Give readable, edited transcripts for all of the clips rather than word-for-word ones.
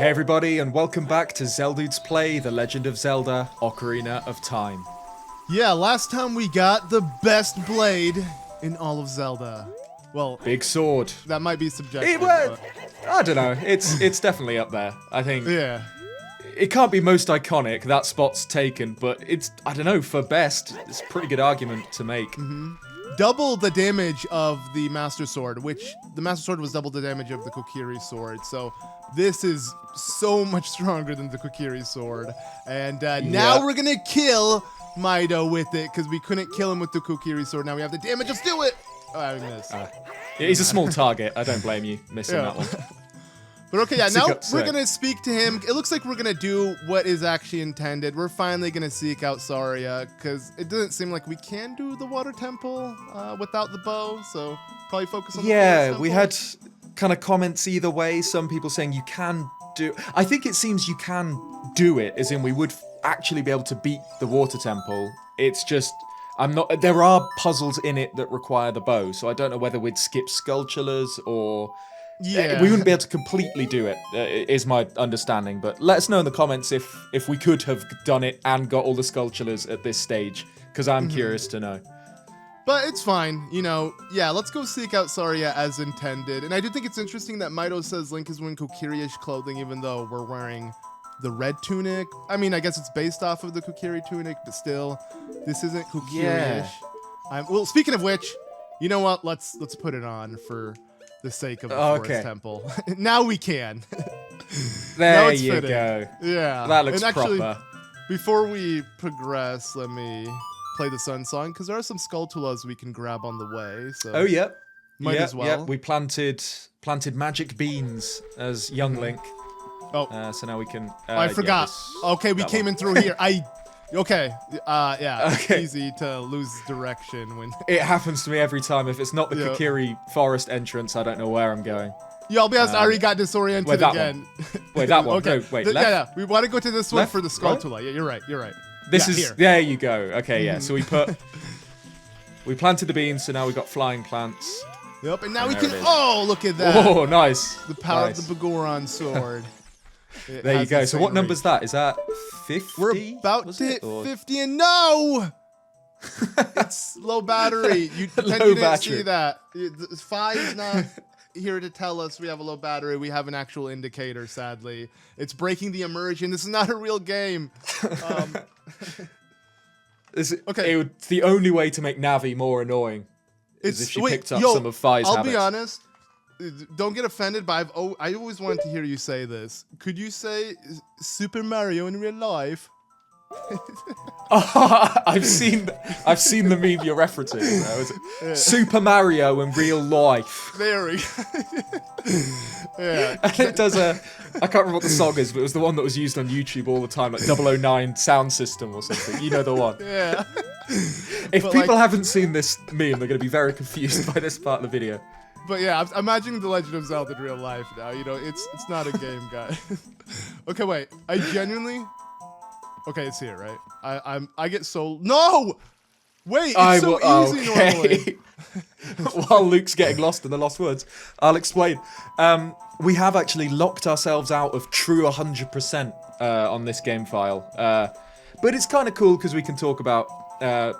Hey everybody, and welcome back to Zeldudes Play The Legend of Zelda Ocarina of Time. Yeah, last time we got the best blade in all of Zelda. Well, Big sword. that might be subjective. I don't know, it's definitely up there. I think Yeah. it can't be most iconic, that spot's taken, but it's, I don't know, for best, it's a pretty good argument to make. Double the damage of the Master Sword, which the Master Sword was double the damage of the Kokiri Sword. So this is so much stronger than the Kokiri Sword. And now we're going to kill Meadow with it because we couldn't kill him with the Kokiri Sword. Now we have the damage. Let's do it. Oh, I missed. He's a small target, I don't blame you missing that one. But okay, yeah, now we're going to speak to him. It looks like we're going to do what is actually intended. We're finally going to seek out Saria, because it doesn't seem like we can do the water temple without the bow, so probably focus on the forest temple. We had kind of comments either way. Some people saying you can do... I think it seems you can do it, as in we would actually be able to beat the water temple. It's just... There are puzzles in it that require the bow, so I don't know whether we'd skip Skulltulas or... Yeah. We wouldn't be able to completely do it, is my understanding, but let us know in the comments if we could have done it and got all the Skulltulas at this stage, because I'm curious to know. But it's fine, you know, yeah, let's go seek out Saria as intended. And I do think it's interesting that Meadow says Link is wearing Kokiri-ish clothing, even though we're wearing the red tunic. I mean, I guess it's based off of the Kokiri tunic, but still, this isn't Kokiri-ish. Well, speaking of which, you know what, let's put it on for... the sake of the forest temple. Now we can. There you go. Yeah. That looks actually, proper. Before we progress, let me play the Sun Song, because there are some Skulltulas we can grab on the way. So Oh, yep. Might as well. Yep. We planted magic beans as young Link. Oh. So now we can... I forgot. Okay, we came in through here. Okay, yeah, it's easy to lose direction when... It happens to me every time. If it's not the Kokiri forest entrance, I don't know where I'm going. Yeah, I'll be honest, I already got disoriented again. Wait, that one. Okay. No, wait, left? Yeah, we want to go to this one Left? for the Skulltula. Right? Yeah, you're right. This is... here. There you go. Okay, yeah, so we planted the beans, so now we've got flying plants. Yep, and now we can... Oh, look at that. Oh, nice. The power of the Goron sword. There you go. So what number's that? Is that 50? We're about to hit 50 and no! It's low battery. You didn't see that. 5 is not here to tell us we have a low battery. We have an actual indicator, sadly. It's breaking the immersion. This is not a real game. It's the only way to make Navi more annoying is if she picked up some of Fi's habits. I'll be honest. Don't get offended, but I always wanted to hear you say this. Could you say Super Mario in real life? I've seen the meme you're referencing. Super Mario in real life. There we go. Yeah. And it does I can't remember what the song is, but it was the one that was used on YouTube all the time, like 009 sound system or something. You know the one. Yeah. If people haven't seen this meme, they're going to be very confused by this part of the video. But yeah, I'm imagining the Legend of Zelda in real life now. You know, it's not a game, guy. Okay, wait. I genuinely... Okay, it's here, right? I get so... No! Wait, it's so easy normally. While Luke's getting lost in the Lost Woods, I'll explain. We have actually locked ourselves out of true 100% on this game file. But it's kind of cool because we can talk about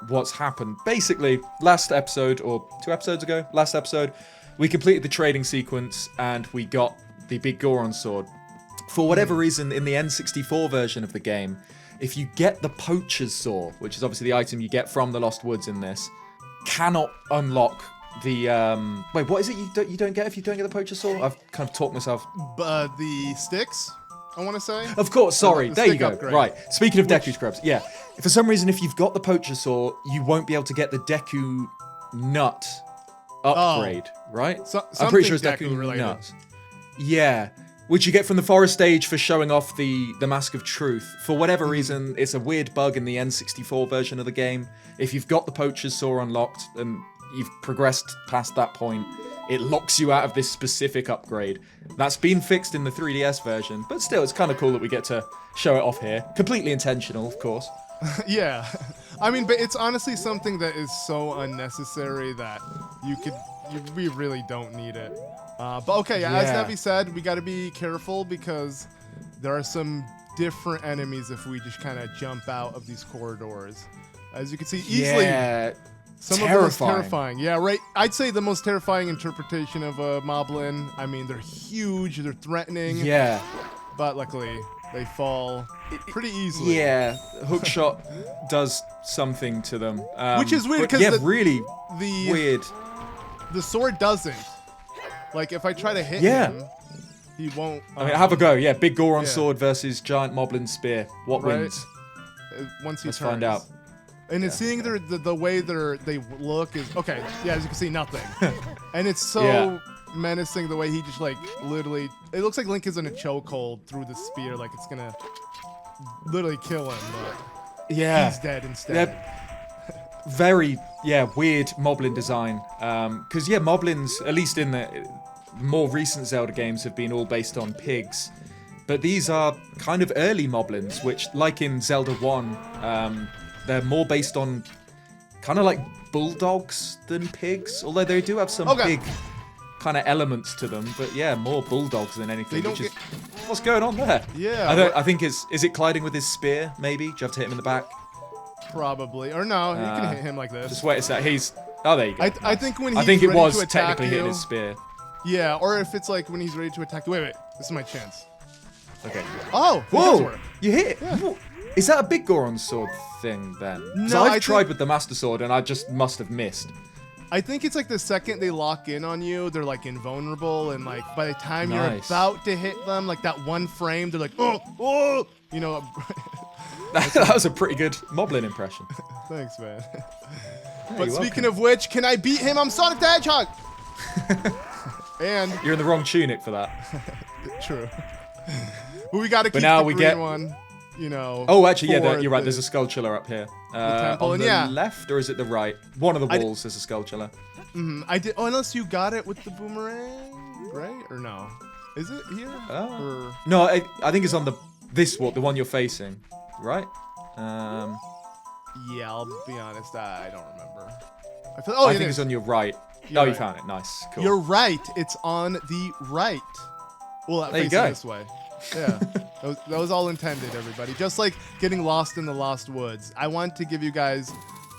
what's happened. Basically, last episode, or 2 episodes ago, last episode, we completed the trading sequence and we got the big Goron sword. For whatever reason, in the N64 version of the game, if you get the Poacher's Saw, which is obviously the item you get from the Lost Woods in this, cannot unlock the... Wait, what is it you don't get if you don't get the Poacher's Saw? I've kind of talked myself... The sticks, I want to say? Of course, sorry. There you go. Upgrade. Right. Speaking of Deku Scrubs, yeah. For some reason, if you've got the Poacher's Saw, you won't be able to get the Deku Nut upgrade, right? I'm pretty sure it's Deku Nuts. Yeah. Which you get from the forest stage for showing off the Mask of Truth. For whatever reason, it's a weird bug in the N64 version of the game. If you've got the Poacher's Saw unlocked and you've progressed past that point, it locks you out of this specific upgrade. That's been fixed in the 3DS version, but still, it's kind of cool that we get to show it off here. Completely intentional, of course. Yeah. I mean, but it's honestly something that is so unnecessary that we really don't need it. But okay, as Navi said, we got to be careful because there are some different enemies if we just kind of jump out of these corridors. As you can see, easily. Yeah. Some of the most terrifying. Yeah, right. I'd say the most terrifying interpretation of a moblin. I mean, they're huge, they're threatening. Yeah. But luckily, they fall pretty easily. Yeah. Hookshot does something to them. Which is weird because really weird. The sword doesn't. Like, if I try to hit him, he won't. I mean, have a go. Yeah, big Goron sword versus giant moblin spear. What wins? Once he Let's turns. find out. And it's seeing the way they look is okay. Yeah, as you can see, nothing. And it's so menacing the way he just like literally. It looks like Link is in a chokehold through the spear, like it's gonna literally kill him. But he's dead instead. Very weird moblin design. Because moblins, at least in the more recent Zelda games, have been all based on pigs. But these are kind of early moblins, which, like in Zelda 1, they're more based on kind of like bulldogs than pigs, although they do have some big kind of elements to them. But yeah, more bulldogs than anything. What's going on there? Yeah. I think is it colliding with his spear, maybe? Do you have to hit him in the back? Probably. Or no, you can hit him like this. Just wait a sec. Oh, there you go. I think when I think it was technically hitting his spear. Yeah, or if it's like when he's ready to attack you. Wait. This is my chance. Okay. Oh! Whoa! You hit it! Yeah. Is that a big Goron sword thing then? No, I've tried with the Master Sword and I just must have missed. I think it's like the second they lock in on you, they're like invulnerable, and like by the time you're about to hit them, like that one frame, they're like, oh, you know. That was a pretty good Moblin impression. Thanks, man. But speaking of which, can I beat him? I'm Sonic the Hedgehog! And you're in the wrong tunic for that. True. But we gotta keep the green one. You know. Oh, actually, you're right. There's a Skulltula up here. Temple, on the left, or is it the right? One of the walls is a Skulltula. I did. Oh, unless you got it with the boomerang, right? Or no? Is it here? No, I think it's on this wall, the one you're facing, right? Yeah, I'll be honest. I don't remember. I think it's on your right. You found it. Nice. Cool. You're right. It's on the right. Well, there you go. This way. Yeah, that was all intended, everybody. Just like getting lost in the Lost Woods. I want to give you guys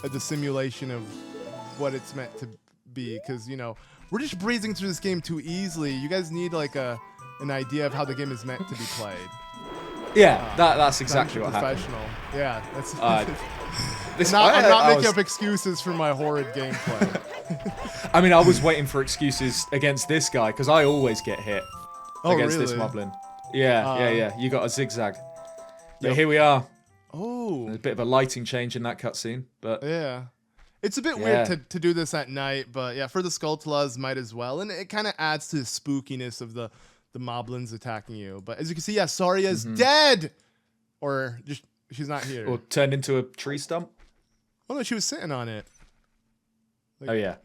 the simulation of what it's meant to be, because, you know, we're just breezing through this game too easily. You guys need like an idea of how the game is meant to be played. Yeah, that's exactly what happened. Professional. Yeah, that's. I'm not making up excuses for my horrid gameplay. I mean, I was waiting for excuses against this guy because I always get hit against this Moblin. Yeah. You got a zigzag. But here we are. Oh. There's a bit of a lighting change in that cutscene, but yeah. It's a bit weird to do this at night, but yeah, for the Skulltulas might as well, and it kind of adds to the spookiness of the Moblins attacking you. But as you can see, Saria's dead, or just she's not here, or turned into a tree stump. Oh no, she was sitting on it. Like, oh yeah.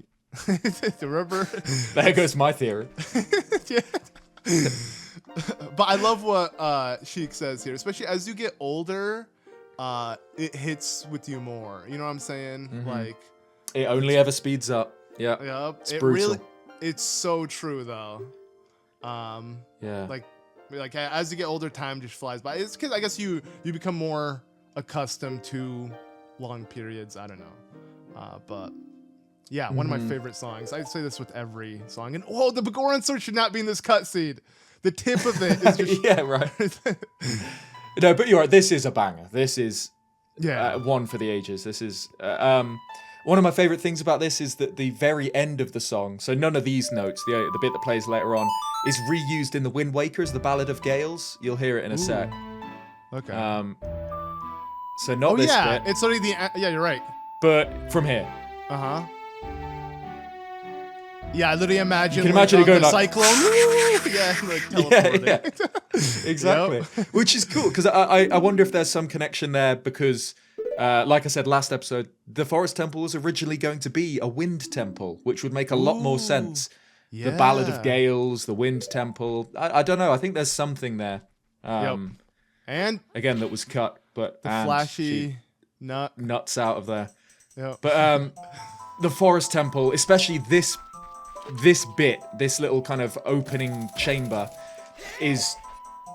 Remember? There goes my theory. Yeah. But I love what Sheik says here, especially as you get older, it hits with you more. You know what I'm saying? Like, it only ever speeds up. Yeah. Yep. It's brutal. It's so true though. Yeah. Like as you get older, time just flies by. It's because I guess you become more accustomed to long periods. I don't know. But yeah, one of my favorite songs. I'd say this with every song. And the Goron sword should not be in this cutscene. The tip of it is just yeah, right. No, but you're right. This is a banger. This is one for the ages. This is one of my favorite things about this is that the very end of the song. So none of these notes, the bit that plays later on, is reused in the Wind Waker as the Ballad of Gales. You'll hear it in a sec. Okay. So not this bit. It's already yeah, you're right. But from here. Yeah, I literally imagine. You can imagine it going like cyclone. Yeah. Exactly. Yep. Which is cool because I wonder if there's some connection there because, like I said last episode, the Forest Temple was originally going to be a wind temple, which would make a lot more sense. Yeah. The Ballad of Gales, the Wind Temple. I don't know. I think there's something there. And again, that was cut, but the flashy nuts out of there. Yep. But the Forest Temple, especially this bit, this little kind of opening chamber, is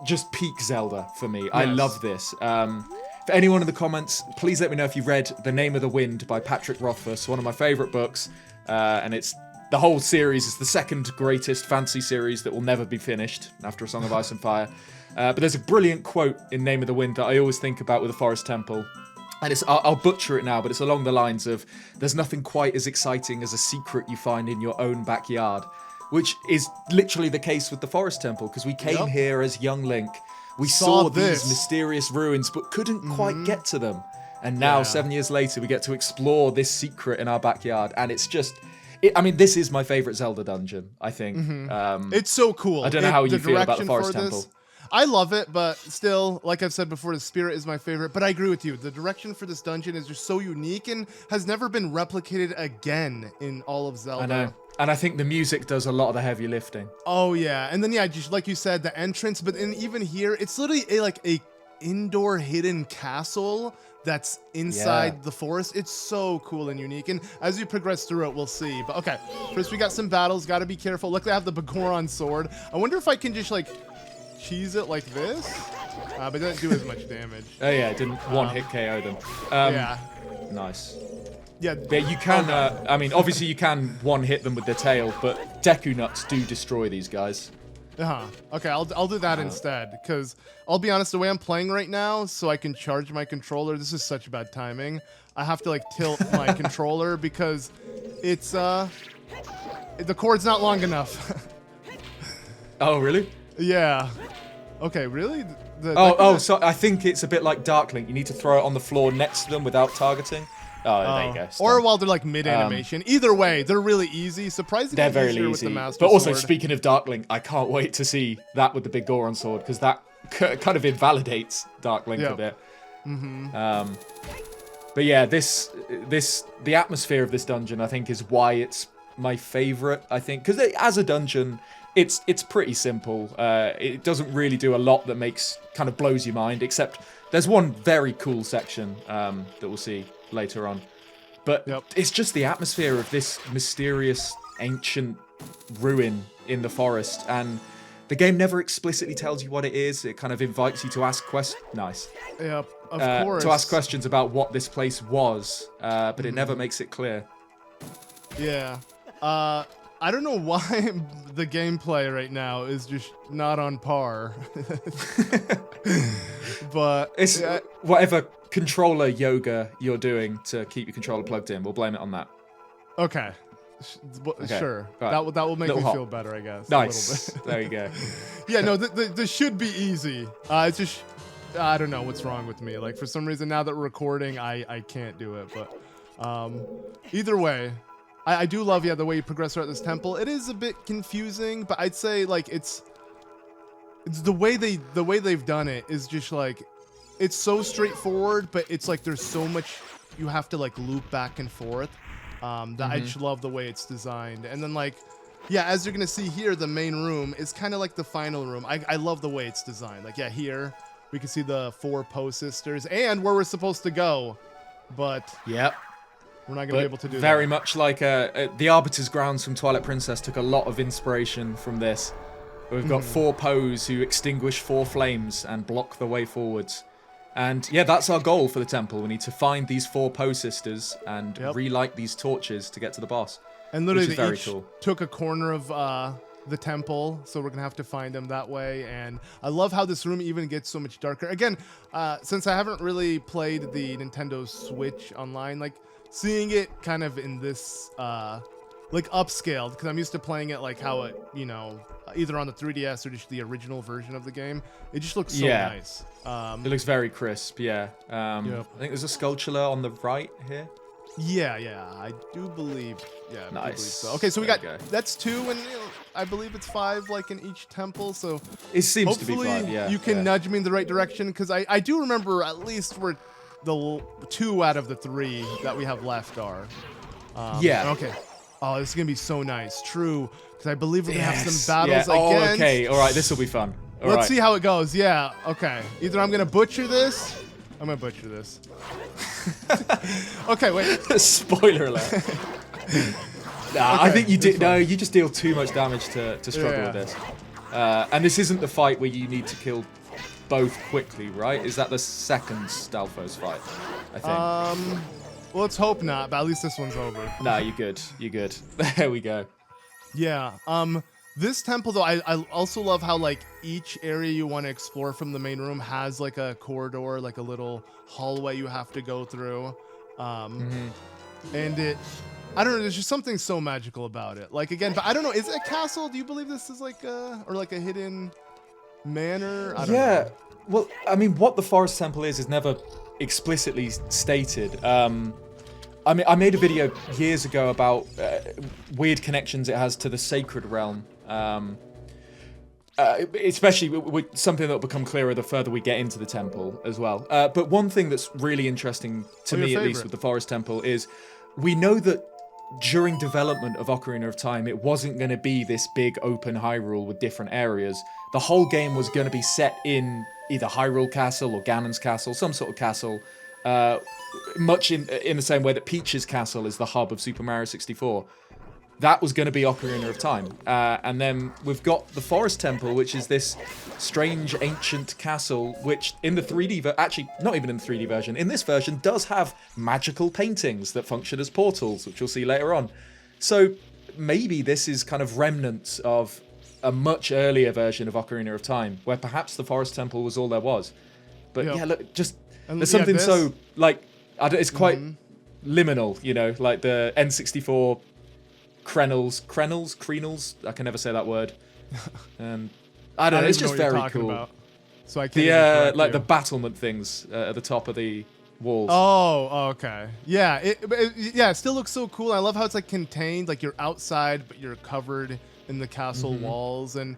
just peak Zelda for me. I Yes. love this. For anyone in the comments, please let me know if you've read The Name of the Wind by Patrick Rothfuss, one of my favourite books, and it's the whole series is the second greatest fantasy series that will never be finished after A Song of Ice and Fire. But there's a brilliant quote in Name of the Wind that I always think about with the Forest Temple. And I'll butcher it now, but it's along the lines of, there's nothing quite as exciting as a secret you find in your own backyard. Which is literally the case with the Forest Temple, because we came here as young Link. We saw these mysterious ruins, but couldn't quite get to them. And now, 7 years later, we get to explore this secret in our backyard. And it's just... I mean, this is my favourite Zelda dungeon, I think. It's so cool. I don't know how you feel about the Forest Temple. I love it, but still, like I've said before, the spirit is my favorite. But I agree with you. The direction for this dungeon is just so unique and has never been replicated again in all of Zelda. I know. And I think the music does a lot of the heavy lifting. Oh, yeah. And then, yeah, just like you said, the entrance. But even here, it's literally a indoor hidden castle that's inside the forest. It's so cool and unique. And as you progress through it, we'll see. But, okay, first we got some battles. Got to be careful. Look, I have the Goron sword. I wonder if I can just, like... cheese it like this, but it doesn't do as much damage. Oh yeah, it didn't one-hit KO them. Yeah. Nice. Yeah. But you can, I mean, obviously you can one-hit them with the tail, but Deku Nuts do destroy these guys. Okay, I'll do that instead, because I'll be honest, the way I'm playing right now, so I can charge my controller, this is such bad timing. I have to, like, tilt my controller because it's, the cord's not long enough. Oh, really? Yeah. Okay, really? So I think it's a bit like Dark Link. You need to throw it on the floor next to them without targeting. Oh, there you go. Or while they're like mid-animation. Either way, they're really easy. Surprisingly they're very easier easy. with the Master But also, Sword. speaking of Dark Link, I can't wait to see that with the big Goron sword, because that kind of invalidates Dark Link a bit. But yeah, the atmosphere of this dungeon, I think, is why it's my favorite. I think because as a dungeon, it's pretty simple. It doesn't really do a lot that kind of blows your mind, except there's one very cool section that we'll see later on. But it's just the atmosphere of this mysterious ancient ruin in the forest, and the game never explicitly tells you what it is. It kind of invites you to ask questions. Nice. Yep, of course. To ask questions about what this place was, but it never makes it clear. Yeah. I don't know why the gameplay right now is just not on par. But it's whatever controller yoga you're doing to keep your controller plugged in. We'll blame it on that. Okay. Sure. Right. That will make me feel better, I guess. Nice. A little bit. There you go. Yeah, no, this should be easy. It's just, I don't know what's wrong with me. Like, for some reason, now that we're recording, I can't do it. But either way, I do love, the way you progress throughout this temple. It is a bit confusing, but I'd say, like, it's the way they've done it is just, like, it's so straightforward, but it's, like, there's so much you have to, like, loop back and forth. That I just love the way it's designed. And then, like, yeah, as you're gonna see here, the main room is kind of like the final room. I love the way it's designed. Like, yeah, here we can see the 4 Poe Sisters and where we're supposed to go, but we're not gonna be able to do that. Very much like the Arbiter's Grounds from Twilight Princess took a lot of inspiration from this. We've got 4 Poes who extinguish 4 flames and block the way forwards. And yeah, that's our goal for the temple. We need to find these 4 Poe Sisters and relight these torches to get to the boss. And literally, they each took a corner of the temple, so we're gonna have to find them that way. And I love how this room even gets so much darker. Again, since I haven't really played the Nintendo Switch online, like seeing it kind of in this like upscaled, because I'm used to playing it like how it, either on the 3DS or just the original version of the game. It just looks so nice. It looks very crisp, I think there's a sculpture on the right here. Yeah, I do believe. Yeah, nice. I believe so. Okay, so we got that's 2, and I believe it's 5, like in each temple. So it seems to be 5. Hopefully, you can nudge me in the right direction, because I do remember at least where the 2 out of the 3 that we have left are. Okay. Oh, this is gonna be so nice. True, because I believe we're gonna have some battles against. Oh, okay. All right, this will be fun. Let's see how it goes. Yeah. Okay. Either I'm gonna butcher this. I'm gonna butcher this. Okay, wait. Spoiler alert. I think you did. No, you just deal too much damage to struggle with this. And this isn't the fight where you need to kill both quickly, right? Is that the second Stalfos fight, I think? Well, let's hope not, but at least this one's over. Nah, you're good. You're good. There we go. Yeah. This temple, though, I also love how, like, each area you want to explore from the main room has, like, a corridor, like a little hallway you have to go through. And I don't know, there's just something so magical about it. Like, again, but I don't know, is it a castle? Do you believe this is like or like a hidden manor? I don't know. Well, I mean, what the Forest Temple is never explicitly stated. I mean, I made a video years ago about weird connections it has to the Sacred Realm. Especially with something that will become clearer the further we get into the temple as well. But one thing that's really interesting to me, at least with the Forest Temple, is we know that during development of Ocarina of Time, it wasn't going to be this big open Hyrule with different areas. The whole game was going to be set in either Hyrule Castle or Ganon's Castle, some sort of castle, much in the same way that Peach's Castle is the hub of Super Mario 64. That was going to be Ocarina of Time. And then we've got the Forest Temple, which is this strange ancient castle, which in the 3D, actually not even in the 3D version, in this version does have magical paintings that function as portals, which we'll see later on. So maybe this is kind of remnants of a much earlier version of Ocarina of Time, where perhaps the Forest Temple was all there was. But yeah, look, just there's something so, like, it's quite liminal, you know, like the N64 Krenels, I can never say that word. I don't know, it's just very cool. About. So I can't like the battlement things at the top of the walls. Oh, okay. Yeah, it still looks so cool. I love how it's like contained, like you're outside, but you're covered in the castle walls. And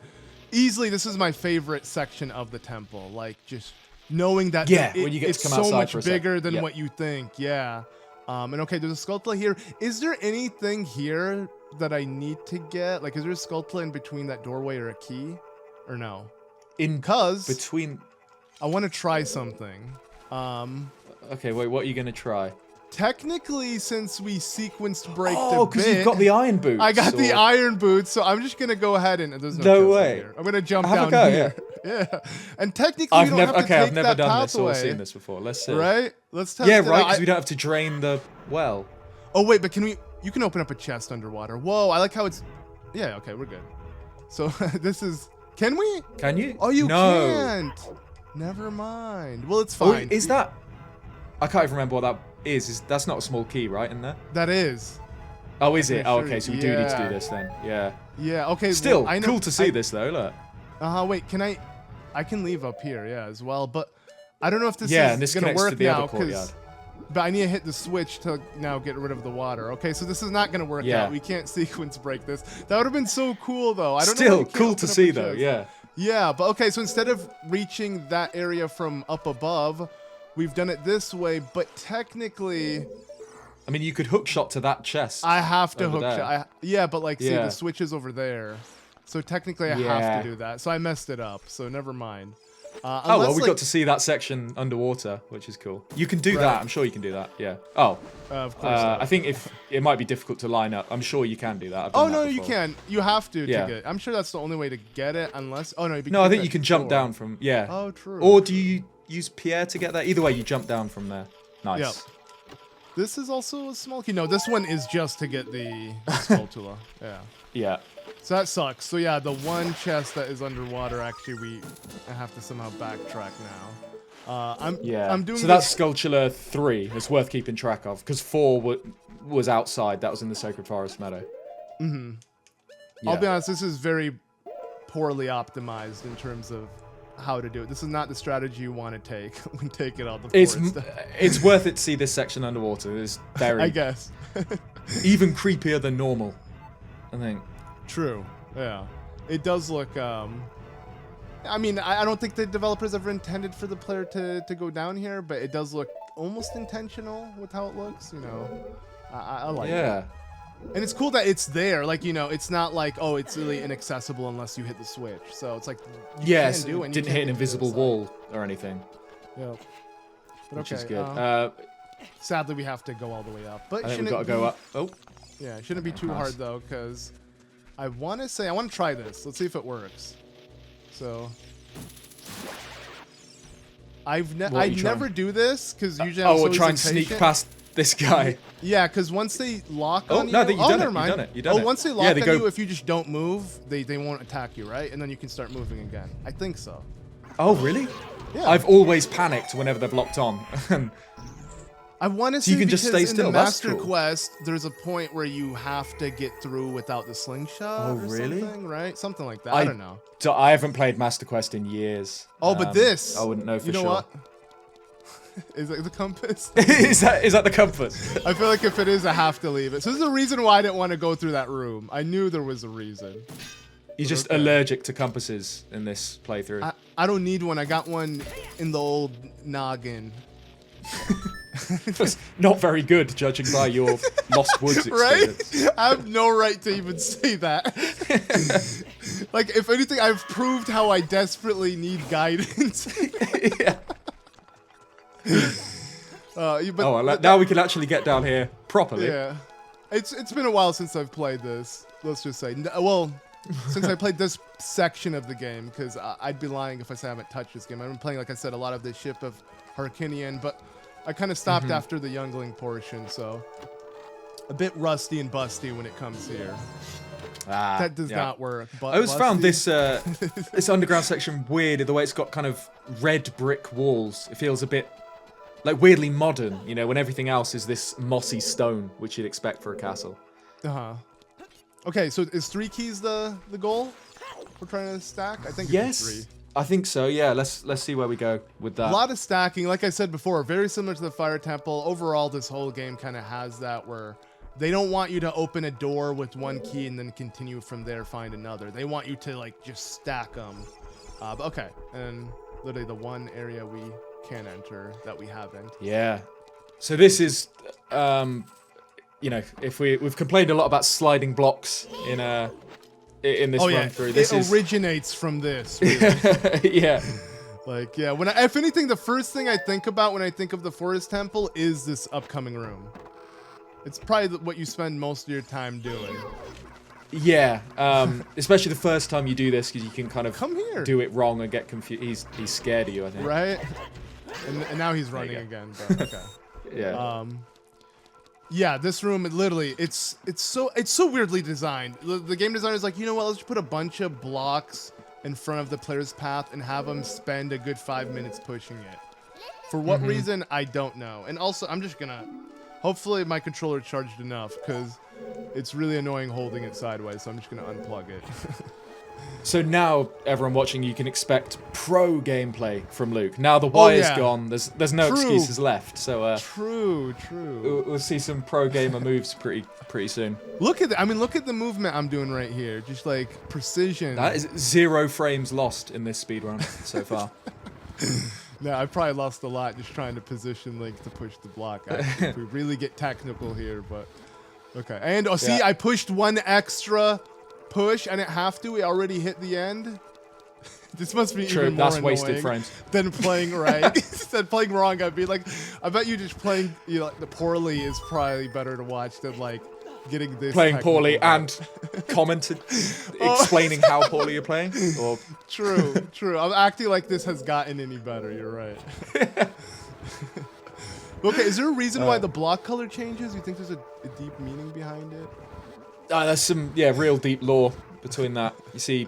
easily, this is my favorite section of the temple. Like just knowing that when you get it's to come so outside much bigger than what you think. Yeah. And okay, there's a Skulltula here. Is there anything here that I need to get? Like, is there a Skulltula in between that doorway or a key? Or no? Between... I want to try something. Okay, wait, what are you going to try? Technically, since we sequenced break Oh, because you've got the iron boots. I got the iron boots, so I'm just going to go ahead and... There's no way. Here. I'm going to jump Have down a go, here. Yeah. And technically, you don't have to take I've never that done this pathway. or seen this before. Let's see. Right? Let's test it right, out. because we don't have to drain the well. Oh, wait, but can we... You can open up a chest underwater. Whoa, I like how it's... Yeah, okay, we're good. So, this is... Can we? Can you? Oh, you can't. Never mind. Well, it's fine. Oh, is that... I can't even remember what that is. That's not a small key, right, in there? That is. Oh, is it? Oh, okay, so we do need to do this then. Yeah. Yeah, okay. Still, well, cool to see this, though, look. Wait, can I... I can leave up here, yeah, as well, but I don't know if this and is this going to work to the now, other courtyard. but I need to hit the switch to now get rid of the water. Okay, so this is not going to work out. We can't sequence break this. That would have been so cool, though. I don't know. Still, cool to see, though, yeah. Yeah, but okay, so instead of reaching that area from up above, we've done it this way, but technically... I mean, you could hook shot to that chest. I have to hook shot. Yeah, but like, see, the switch is over there. So technically I have to do that. So I messed it up, so never mind. Oh, well, we got to see that section underwater, which is cool. You can do that. I'm sure you can do that. Yeah. Oh. Of course. I think if it might be difficult to line up. I'm sure you can do that. Oh, no, you can. You have to get it. I'm sure that's the only way to get it, unless... Oh, no. No, I think you can jump down from... Yeah. Oh, true. Or do you use Pierre to get there? Either way, you jump down from there. Nice. Yep. This is also a small key. No, this one is just to get the Skulltula. Yeah. Yeah. So that sucks. So yeah, the one chest that is underwater, actually, I have to somehow backtrack now. I'm doing. So that's Skulltula 3. It's worth keeping track of because 4 was outside. That was in the Sacred Forest Meadow. Mm-hmm. Yeah. I'll be honest. This is very poorly optimized in terms of how to do it. This is not the strategy you want to take when taking out the forest. It's worth it to see this section underwater. It's very, I guess, even creepier than normal, I think. True. Yeah. It does look. I mean, I don't think the developers ever intended for the player to go down here, but it does look almost intentional with how it looks. You know, I like it. Yeah. And it's cool that it's there. Like, you know, it's not like, oh, it's really inaccessible unless you hit the switch. So it's like, yes, it didn't hit an invisible wall or anything. Yep. But which is good. Sadly, we have to go all the way up. But I think we've got to go up. Oh. Yeah, it shouldn't be too hard, though, because I want to try this. Let's see if it works. So I'd What are you never trying? do this because usually I'm Oh, so we'll try and sneak impatient. past this guy. Yeah, because once they lock Oh, on no, you, you've done never it, mind. you've done it, you've done it. Once they Yeah, lock they on go- you, if you just don't move, they won't attack you, right? And then you can start moving again. I think so. Oh, really? Yeah. I've always panicked whenever they've locked on. I want to So say you can just because stay in still, the that's Master cool. Quest, there's a point where you have to get through without the slingshot Oh, or really? something, right? Something like that. I don't know. I haven't played Master Quest in years. Oh, but this. I wouldn't know for you know sure. what? Is it the compass? is that the compass? I feel like if it is, I have to leave it. So this is the reason why I didn't want to go through that room. I knew there was a reason. You're just Okay. allergic to compasses in this playthrough. I don't need one. I got one in the old noggin. That's not very good, judging by your Lost Woods Right? experience. I have no right to even say that. Like, if anything, I've proved how I desperately need guidance. Yeah. But Oh, well, now we can actually get down here properly. yeah, it's been a while since I've played this. Let's just say, well, since I played this section of the game, because I'd be lying if I say I haven't touched this game. I've been playing, like I said, a lot of the Ship of Harkinian, but I kind of stopped after the Youngling portion, so a bit rusty and busty when it comes here. Ah, That does yeah. not work. But I always found busty. this underground section weird, the way it's got kind of red brick walls. It feels a bit like weirdly modern, you know, when everything else is this mossy stone, which you'd expect for a castle. Uh-huh. Okay, so is 3 keys the goal we're trying to stack? I think it's Yes, 3. I think so. Yeah, let's see where we go with that. A lot of stacking, like I said before, very similar to the Fire Temple. Overall, this whole game kind of has that where they don't want you to open a door with 1 key and then continue from there, find another. They want you to like just stack them. But okay, and literally the one area we can enter that we haven't. Yeah. So this is, you know, if we've complained a lot about sliding blocks in this Oh yeah, run through. This it is originates from this. Really. yeah. Like, yeah, if anything, the first thing I think about when I think of the Forest Temple is this upcoming room. It's probably what you spend most of your time doing. Yeah, especially the first time you do this, because you can kind of Come here. do it wrong and get confused. He's scared of you, I think. Right? And now he's running go. again, but okay. Yeah. Yeah, this room, it's so weirdly designed. The game designer's like, you know what, let's just put a bunch of blocks in front of the player's path and have them spend a good 5 minutes pushing it. For what reason, I don't know. And also, I'm just gonna, hopefully my controller charged enough, because it's really annoying holding it sideways, so I'm just gonna unplug it. So now, everyone watching, you can expect pro gameplay from Luke. Now the wire's yeah. gone, there's no True. excuses left. So True. we'll see some pro gamer moves pretty soon. Look at look at the movement I'm doing right here. Just like precision. That is 0 frames lost in this speedrun so far. No, I probably lost a lot just trying to position Link to push the block. Actually, if we really get technical here, but okay. And see, Yeah. I pushed 1 extra push. I didn't have to. We already hit the end. This must be True, even more that's wasted annoying frames. than playing right. Instead playing wrong, I'd be like, I bet you just playing the poorly is probably better to watch than like getting this. Playing technical poorly right. and commented, explaining how poorly you're playing. Or True. I'm acting like this has gotten any better. You're right. Okay, is there a reason why the block color changes? You think there's a deep meaning behind it? there's some real deep lore between that. You see,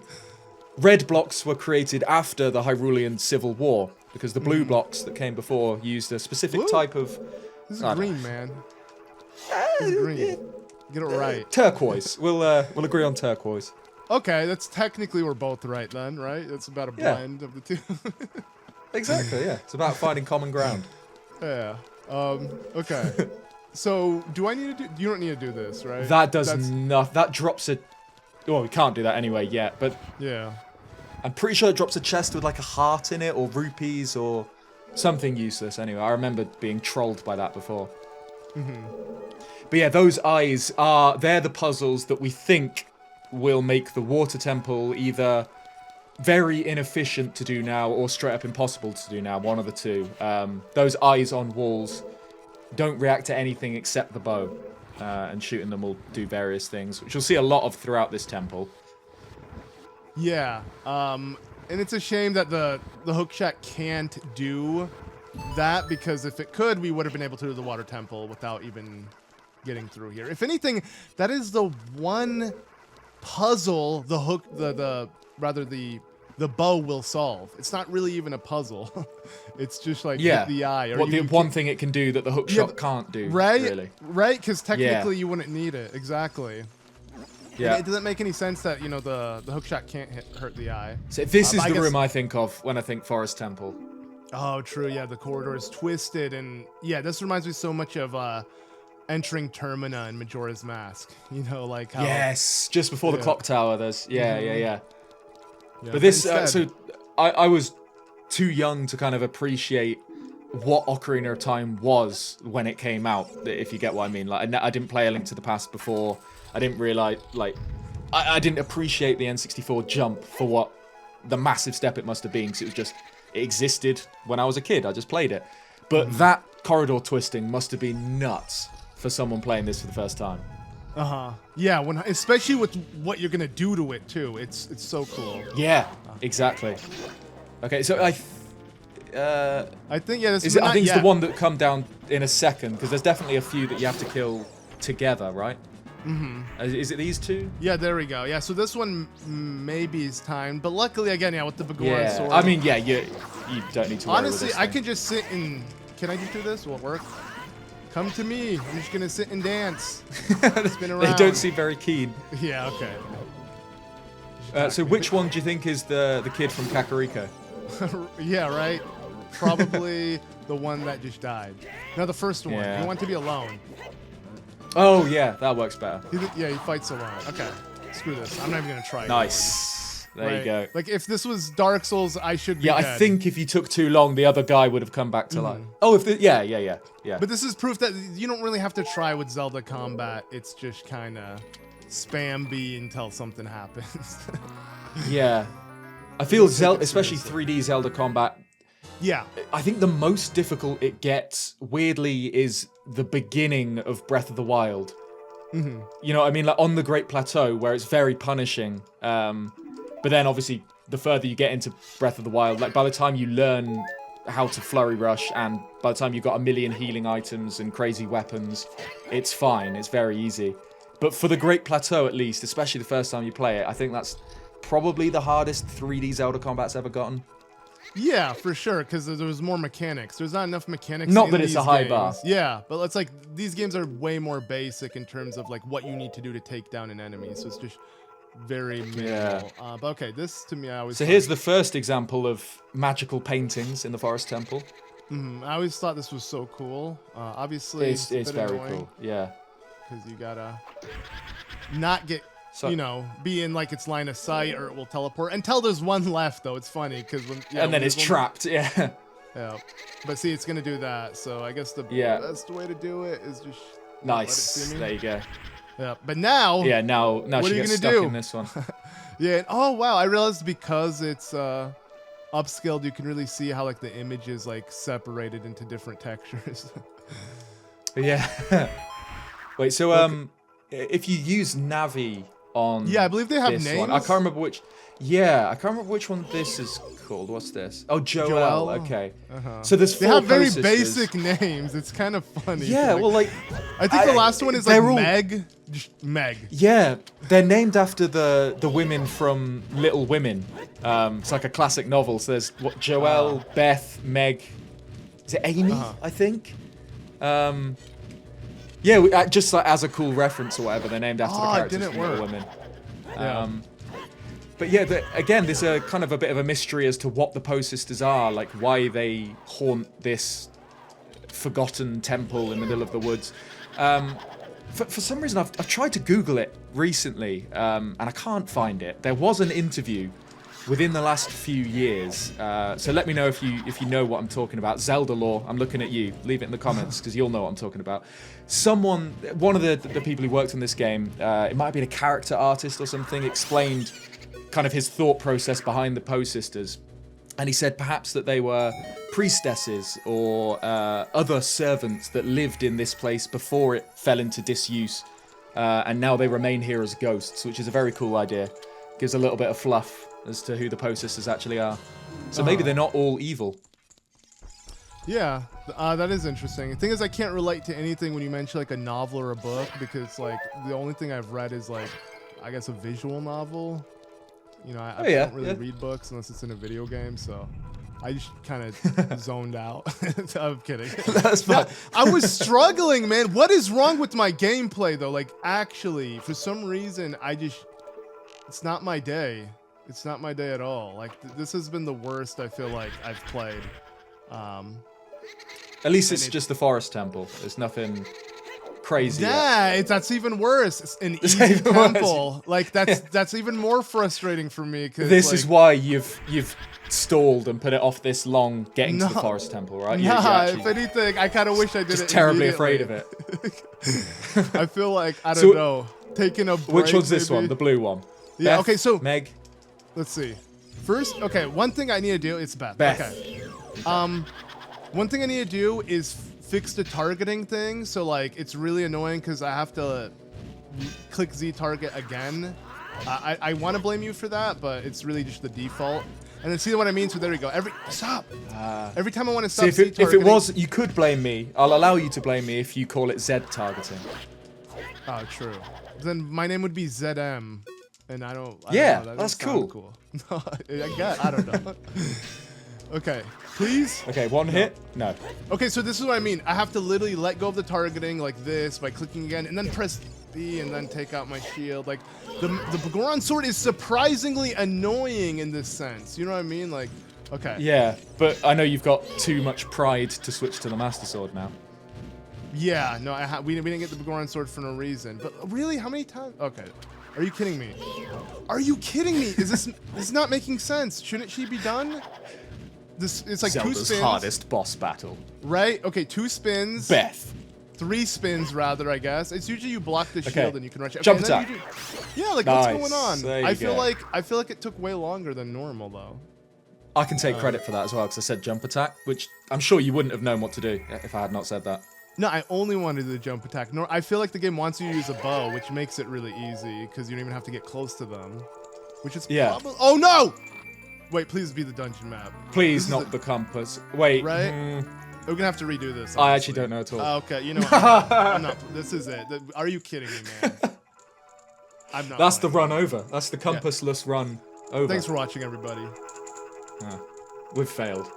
red blocks were created after the Hyrulean Civil War because the blue blocks that came before used a specific Blue? type of This is I don't green, man. This is green. Get it right. turquoise. We'll agree on turquoise. Okay, that's technically we're both right then, right? It's about a Yeah. blend of the two. Exactly. Yeah, it's about finding common ground. Yeah. Okay. So, do I need to do? You don't need to do this, right? That does That's- nothing. That drops a. Well, we can't do that anyway yet, but Yeah. I'm pretty sure it drops a chest with like a heart in it, or rupees, or something useless. Anyway, I remember being trolled by that before. But yeah, those eyes they're the puzzles that we think will make the water temple either very inefficient to do now or straight up impossible to do now, one of the two. Those eyes on walls don't react to anything except the bow, and shooting them will do various things, which you'll see a lot of throughout this temple. Yeah. And it's a shame that the hookshot can't do that, because if it could, we would have been able to do the water temple without even getting through here. If anything, that is the one puzzle the bow will solve. It's not really even a puzzle. It's just like hit the eye. Or the one thing it can do that the hookshot can't do. Right? Really. Right? Because technically you wouldn't need it. Exactly. Yeah. And it doesn't make any sense that, you know, the hookshot can't hurt the eye. So this is the room I think of when I think Forest Temple. Oh, true. Yeah, the corridor is twisted. And yeah, this reminds me so much of entering Termina in Majora's Mask. You know, like how... Yes, just before the clock tower, there's... Yeah. But this... so I was too young to kind of appreciate what Ocarina of Time was when it came out, if you get what I mean. Like, I didn't play A Link to the Past before. I didn't realize... Like, I didn't appreciate the N64 jump for what the massive step it must have been, because it was just... It existed when I was a kid. I just played it. But that corridor twisting must have been nuts for someone playing this for the first time. Yeah, especially with what you're gonna do to it too. It's so cool. Yeah, exactly. Okay, so I think this is it, I think it's the one that come down in a second, because there's definitely a few that you have to kill together, right? Is it these two? Yeah, there we go. Yeah, so this one maybe is timed, but luckily again, with the Goron sword. I mean, yeah, you don't need to worry honestly, with this I thing. can just sit and... Can I just do this? Will it work? Come to me. I'm just gonna sit and dance. Spin around. They don't seem very keen. Yeah, okay. So which one do you think is the kid from Kakariko? Yeah, right? Probably the one that just died. No, the first one. Yeah. You want to be alone. Oh, yeah, that works better. He fights alone. Okay. Screw this. I'm not even gonna try. Nice. There you go. Like, if this was Dark Souls, I should be Yeah, dead. I think if you took too long, the other guy would have come back to life. Oh, yeah. But this is proof that you don't really have to try with Zelda combat. It's just kind of spam B until something happens. Yeah. I feel Zelda, especially 3D Zelda combat, yeah. I think the most difficult it gets, weirdly, is the beginning of Breath of the Wild. You know what I mean? Like, on the Great Plateau, where it's very punishing. But then, obviously, the further you get into Breath of the Wild, like, by the time you learn how to flurry rush, and by the time you've got a million healing items and crazy weapons, it's fine. It's very easy. But for the Great Plateau, at least, especially the first time you play it, I think that's probably the hardest 3D Zelda combat's ever gotten. Yeah, for sure, because there was more mechanics. There's not enough mechanics. Not in that it's these a high games. bar. Yeah, but it's like these games are way more basic in terms of like what you need to do to take down an enemy. So it's just very minimal. But okay, this to me, I always. So here's the first example of magical paintings in the Forest Temple. I always thought this was so cool. Obviously, It's very cool. Yeah. Because you gotta not get. So, you know, be in like its line of sight, or it will teleport. Until there's one left, though. It's funny because and then it's trapped. Yeah. Yeah. But see, it's gonna do that. So I guess the best way to do it is just nice. There you go. Yeah. But now. Yeah. Now what she are you gets gonna stuck do? in this one. Yeah. Oh wow! I realized because it's upscaled, you can really see how like the image is like separated into different textures. Yeah. Wait. So if you use Navi on I believe they have this names. one, I can't remember which. Yeah, I can't remember which one this is called. What's this? Oh, Joel. Okay. So there's four They have very Poe basic Sisters. names. It's kind of funny. Yeah. Well, like I think the last one is like they're all- Meg. Just Meg. Yeah, they're named after the women from Little Women. It's like a classic novel. So there's Joelle, Beth, Meg. Is it Amy? I think. Yeah, just like as a cool reference or whatever, they're named after the characters didn't from Little work. Women. But yeah, again, there's a kind of a bit of a mystery as to what the Poe Sisters are, like why they haunt this forgotten temple in the middle of the woods. For some reason, I've tried to Google it recently, and I can't find it. There was an interview within the last few years, so let me know if you know what I'm talking about. Zelda lore, I'm looking at you. Leave it in the comments, because you'll know what I'm talking about. One of the people who worked on this game, it might have been a character artist or something, explained kind of his thought process behind the Poe Sisters. And he said perhaps that they were priestesses or other servants that lived in this place before it fell into disuse. And now they remain here as ghosts, which is a very cool idea. Gives a little bit of fluff as to who the Poe Sisters actually are. So maybe they're not all evil. Yeah, that is interesting. The thing is, I can't relate to anything when you mention like a novel or a book because like the only thing I've read is like, I guess a visual novel. You know, I don't really read books unless it's in a video game, so I just kind of zoned out. I'm kidding. That's fine. I was struggling, man. What is wrong with my gameplay though? Like actually, for some reason, it's not my day. It's not my day at all. Like this has been the worst I feel like I've played. At least it's just the forest temple. There's nothing crazy. Yeah, that's even worse. It's an easy temple. Like that's even more frustrating for me. Cause, this like, is why you've stalled and put it off this long getting to the forest temple, right? You're if anything, I kind of wish I did it. Terribly afraid of it. I feel like I don't know. Taking a break, which one's this maybe? one? The blue one. Yeah. Beth, okay. So Meg. let's see. First, okay. One thing I need to do. It's Beth. Beth. Okay. One thing I need to do is fix the targeting thing. So like, it's really annoying because I have to click Z target again. I want to blame you for that, but it's really just the default. And then see what I mean? So there we go. Every time I want to stop See, Z targeting. if it was, you could blame me. I'll allow you to blame me if you call it Z targeting. Oh, true. Then my name would be ZM, and I don't know. That that's doesn't cool. No, I don't know. Okay, please. Okay, one hit. No. Okay, so this is what I mean. I have to literally let go of the targeting like this by clicking again, and then press B, and then take out my shield. Like the Goron sword is surprisingly annoying in this sense. You know what I mean? Like, okay. Yeah, but I know you've got too much pride to switch to the Master Sword now. Yeah, no, we didn't get the Goron sword for no reason. But really, how many times? Okay. Are you kidding me? Are you kidding me? This is not making sense. Shouldn't she be done? It's like Zelda's 2 spins. hardest boss battle. Right? Okay, 2 spins. Beth. 3 spins rather, I guess. It's usually you block the shield and you can rush it. Jump Okay, attack. Yeah, like Nice. what's going on? There you I feel go. like it took way longer than normal though. I can take credit for that as well because I said jump attack, which I'm sure you wouldn't have known what to do if I had not said that. No, I only wanted the jump attack. No, I feel like the game wants you to use a bow, which makes it really easy because you don't even have to get close to them. Which is oh no! Wait, please be the dungeon map. Please, not the compass. Wait. Right? We're gonna have to redo this. Honestly. I actually don't know at all. Okay, you know what? I'm not. This is it. Are you kidding me, man? I'm not. That's the run over. That's the compassless run over. Thanks for watching, everybody. We've failed.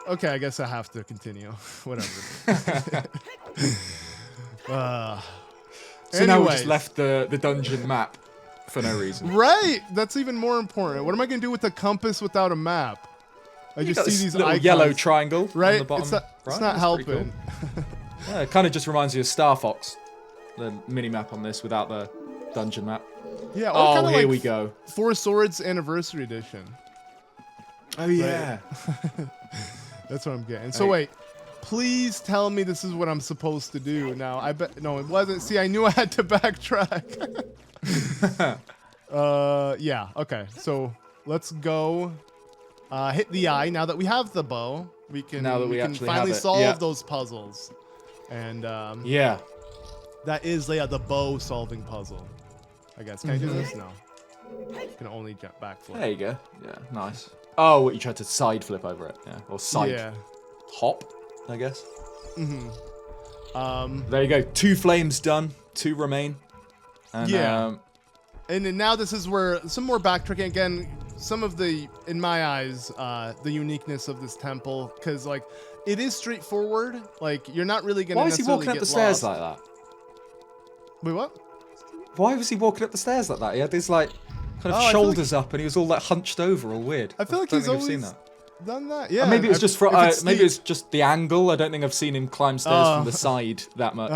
Okay, I guess I have to continue. Whatever. So now we just left the dungeon map for no reason. Right. That's even more important. What am I gonna do with the compass without a map? I just see these little icons. yellow triangle right? on the bottom. It's not helping. Cool. Yeah, it kind of just reminds you of Star Fox, the mini map on this without the dungeon map. Yeah. Oh, here like we go. 4 Swords Anniversary Edition. Oh yeah. Right. That's what I'm getting. So wait, please tell me this is what I'm supposed to do now. I bet no, it wasn't. See, I knew I had to backtrack. Yeah. Okay. So let's go. Hit the eye. Now that we have the bow, we can finally solve those puzzles. And that is the bow solving puzzle. I guess. Can I do this? No. I can only jump back flip. There you go. Yeah, nice. Oh, what, you tried to side flip over it, yeah, or side hop, I guess. There you go. 2 flames done. 2 remain. And, and then now this is where some more backtracking again. Some of the, in my eyes, the uniqueness of this temple, because like it is straightforward. Like you're not really gonna. Why is he walking up the stairs like that? Wait, what? Why was he walking up the stairs like that? He had his like kind of shoulders up, and he was all like hunched over, all weird. I feel like he's always seen that. Done that. Yeah. Maybe it was just maybe it's just the angle. I don't think I've seen him climb stairs from the side that much.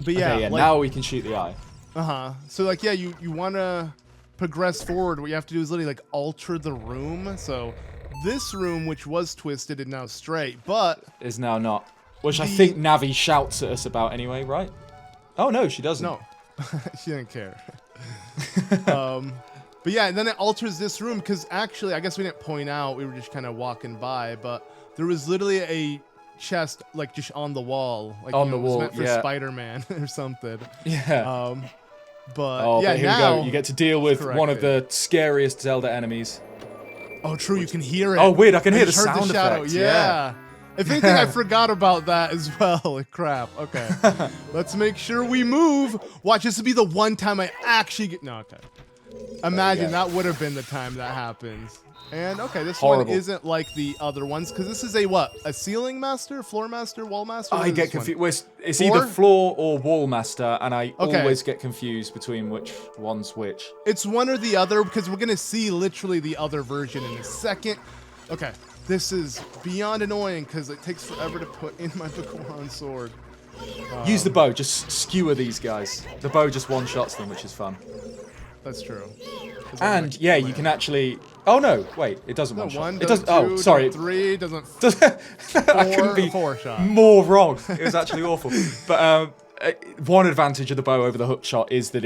But yeah, like, now we can shoot the eye. So like you wanna progress forward. What you have to do is literally like alter the room. So this room, which was twisted, is now straight, but is now not. Which I think Navi shouts at us about anyway, right? Oh no, she doesn't. No, she didn't care. But yeah, and then it alters this room because actually, I guess we didn't point out. We were just kind of walking by, but there was literally a chest like just on the wall, like on the wall, it was meant for Spider-Man or something. Yeah. But Oh, yeah, but here now we go. You get to deal with one of corrected. the scariest Zelda enemies. Oh, true. You can hear it. Oh, weird. I can hear the just heard sound shadow. effect. Yeah. If anything, I forgot about that as well. Crap. Okay. Let's make sure we move. Watch, this will be the one time I actually get. No, okay. Imagine that would have been the time that happens. And okay, this Horrible. one isn't like the other ones because this is a what? A ceiling master, floor master, wall master? What I is get this one? confused. It's Floor? either floor or wall master, and I Okay. always get confused between which one's which. It's one or the other because we're gonna see literally the other version in a second. Okay, this is beyond annoying because it takes forever to put in my Goron sword. Use the bow. Just skewer these guys. The bow just one-shots them, which is fun. That's true. And yeah, you can actually. Oh no! Wait, it doesn't No, one-shot. one, It doesn't doesn't. two, Oh, sorry. doesn't three, doesn't I couldn't be four shot. more wrong. It was actually awful. But one advantage of the bow over the hook shot is that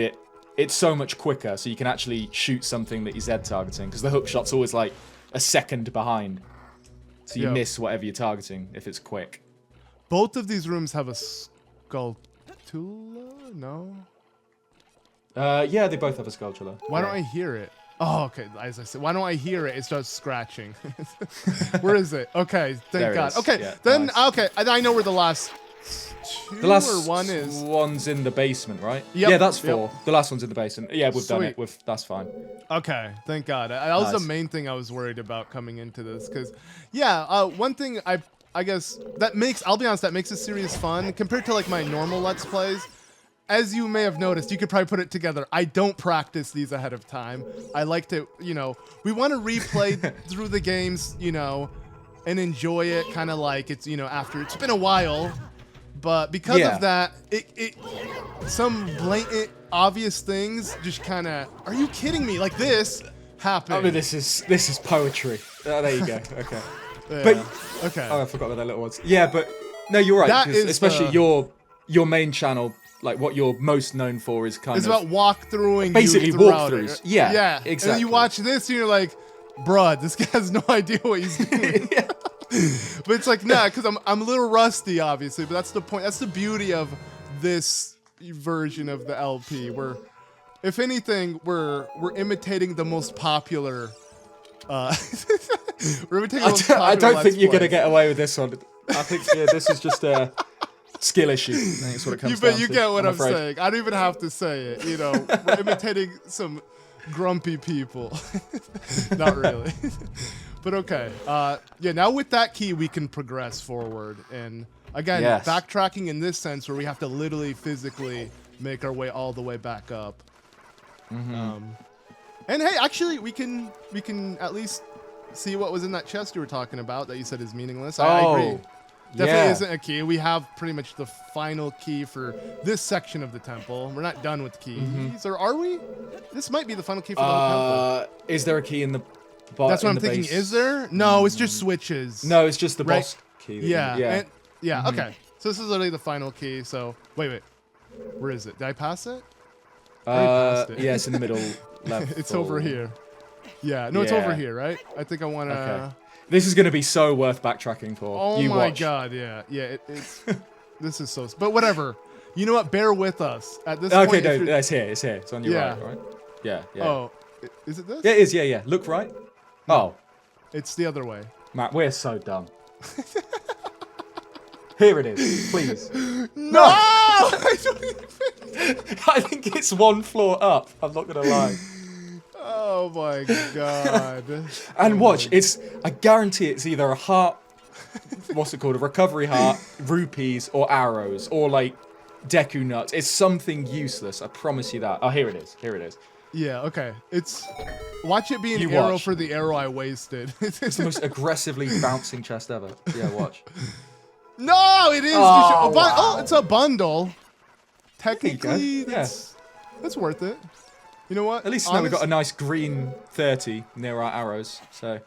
it's so much quicker, so you can actually shoot something that you're Z targeting, because the hook shot's always like a second behind, so you miss whatever you're targeting if it's quick. Both of these rooms have a sculptula? No? Yeah, they both have a sculpture. Why don't I hear it? Oh, okay. As I said, why don't I hear it? It starts scratching. Where is it? Okay, thank There it God. is. Okay, Yeah, then nice. okay. I know where the last two The last or one is. one's in the basement, right? Yep, Yeah, that's yep. 4. The last one's in the basement. Yeah, we've done Sweet. it. That's fine. Okay, thank God. That was the Nice. main thing I was worried about coming into this, because yeah, one thing I guess that makes, I'll be honest, that makes this series fun compared to like my normal Let's Plays. As you may have noticed, you could probably put it together. I don't practice these ahead of time. I like to, we want to replay through the games, and enjoy it kind of like it's, after it's been a while. But because of that, it some blatant, obvious things just kind of, are you kidding me? Like this happened. I mean, this is poetry. Oh, there you go. Okay. Yeah. But Okay. oh, I forgot what that little was. Yeah, but no, you're right. That 'Cause is especially the- your main channel, like what you're most known for, is kind It's of about walkthroughing. basically you throughout walkthroughs. it. Yeah, Yeah. And then exactly. you watch this and you're like, bruh, this guy has no idea what he's doing. But it's like, nah, because I'm a little rusty, obviously. But that's the point. That's the beauty of this version of the LP, where, if anything, we're imitating the most popular. We're imitating the most popular I don't think Let's you're gonna Plays. get away with this one. I think this is just a skill issue. I think that's what it comes down You to, get what I'm afraid. saying. I don't even have to say it. We're imitating some grumpy people. Not really. But okay. Yeah, now with that key, we can progress forward. And again, Yes. backtracking in this sense where we have to literally physically make our way all the way back up. And hey, actually, we can at least see what was in that chest you were talking about that you said is meaningless. I agree. Definitely yeah. isn't a key. We have pretty much the final key for this section of the temple. We're not done with keys, or are we? This might be the final key for the whole temple. Is there a key in the? That's what I'm thinking. Is there? No, it's just switches. No, it's just the Right. boss key. that Yeah. you- And, yeah. Okay. So this is literally the final key. So wait. Where is it? Did I pass it? passed it. Yeah, it's in the middle left. It's over here. Yeah. No, it's over Yeah. here, right? I think I want to. Okay. This is going to be so worth backtracking for. Oh you my watch. God! Yeah. It's. This is so. But whatever. You know what? Bear with us at this Okay, point. no, if you're- it's here. It's here. It's on your Yeah. right? Yeah. Oh, is it this? Yeah, it is. Yeah. Look right. Oh, It's the other way. Matt, we're so dumb. Here it is, please. No! I don't even... I think it's one floor up. I'm not gonna lie. Oh my God. And watch, I guarantee it's either a heart, what's it called, a recovery heart, rupees, or arrows, or like Deku nuts. It's something useless. I promise you that. Oh, here it is. Here it is. Yeah, okay. Watch it be an You arrow watch. for the arrow I wasted. It's the most aggressively bouncing chest ever. Yeah, watch. No, it is. Oh, wow. Oh, it's a bundle. There Technically, you go. that's worth it. You know what? At least now we've got a nice green 30 near our arrows. So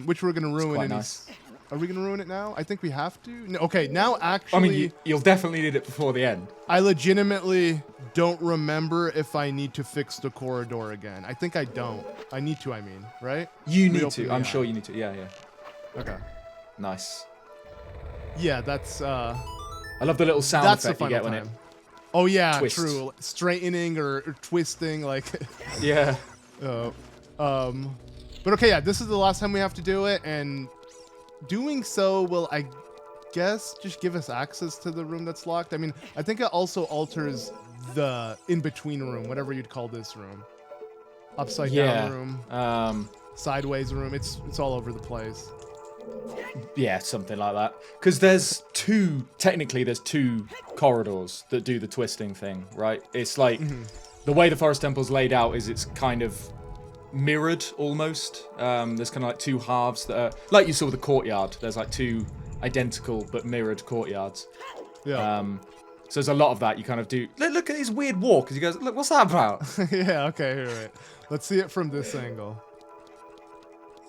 which we're gonna ruin. quite nice. Are we gonna ruin it now? I think we have to. No, okay, now actually, I mean, you'll definitely need it before the end. I legitimately don't remember if I need to fix the corridor again. I think I don't. I need to. I mean, right? You need Reopen to. the I'm eye. sure you need to. Yeah. Okay. Nice. Yeah, that's. I love the little sound That's the effect you final get when time. Oh yeah, twist. true. Straightening or twisting, like. Yeah. But okay, yeah, this is the last time we have to do it, and doing so will, I guess, just give us access to the room that's locked. I mean, I think it also alters the in-between room, whatever you'd call this room. Upside down room. Sideways room. It's all over the place. Yeah, something like that. Because technically there's two corridors that do the twisting thing, right? It's like, the way the Forest Temple's laid out is it's kind of mirrored, almost. There's kind of like two halves that are, like you saw with the courtyard, there's like two identical but mirrored courtyards. Yeah. So there's a lot of that you kind of do. Look at his weird walk, as he goes, look, what's that about? Yeah, okay, here, wait. Let's see it from this angle.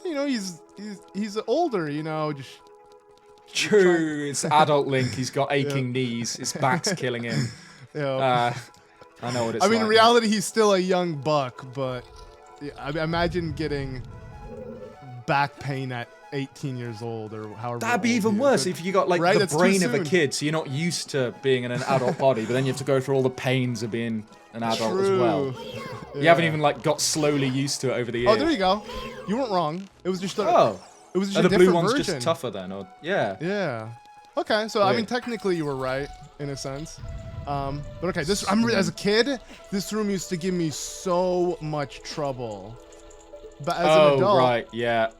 You know, he's older, you know, just... True, it's adult Link, he's got aching knees, his back's killing him. Yeah. I know what it's I mean, like. in reality, he's still a young buck, but yeah, I imagine getting back pain at 18 years old or however. That'd be even worse if you got like right? the That's brain too of a soon. kid, so you're not used to being in an adult body, but then you have to go through all the pains of being an adult as well. Yeah. You haven't even like got slowly used to it over the years. Oh, there you go. You weren't wrong. It was just a, Oh, it was just are a the blue different ones version. just tougher then? Or yeah. Yeah. Okay, so I mean, Weird. technically you were right in a sense. But okay, as a kid, this room used to give me so much trouble. But as an adult, right, yeah.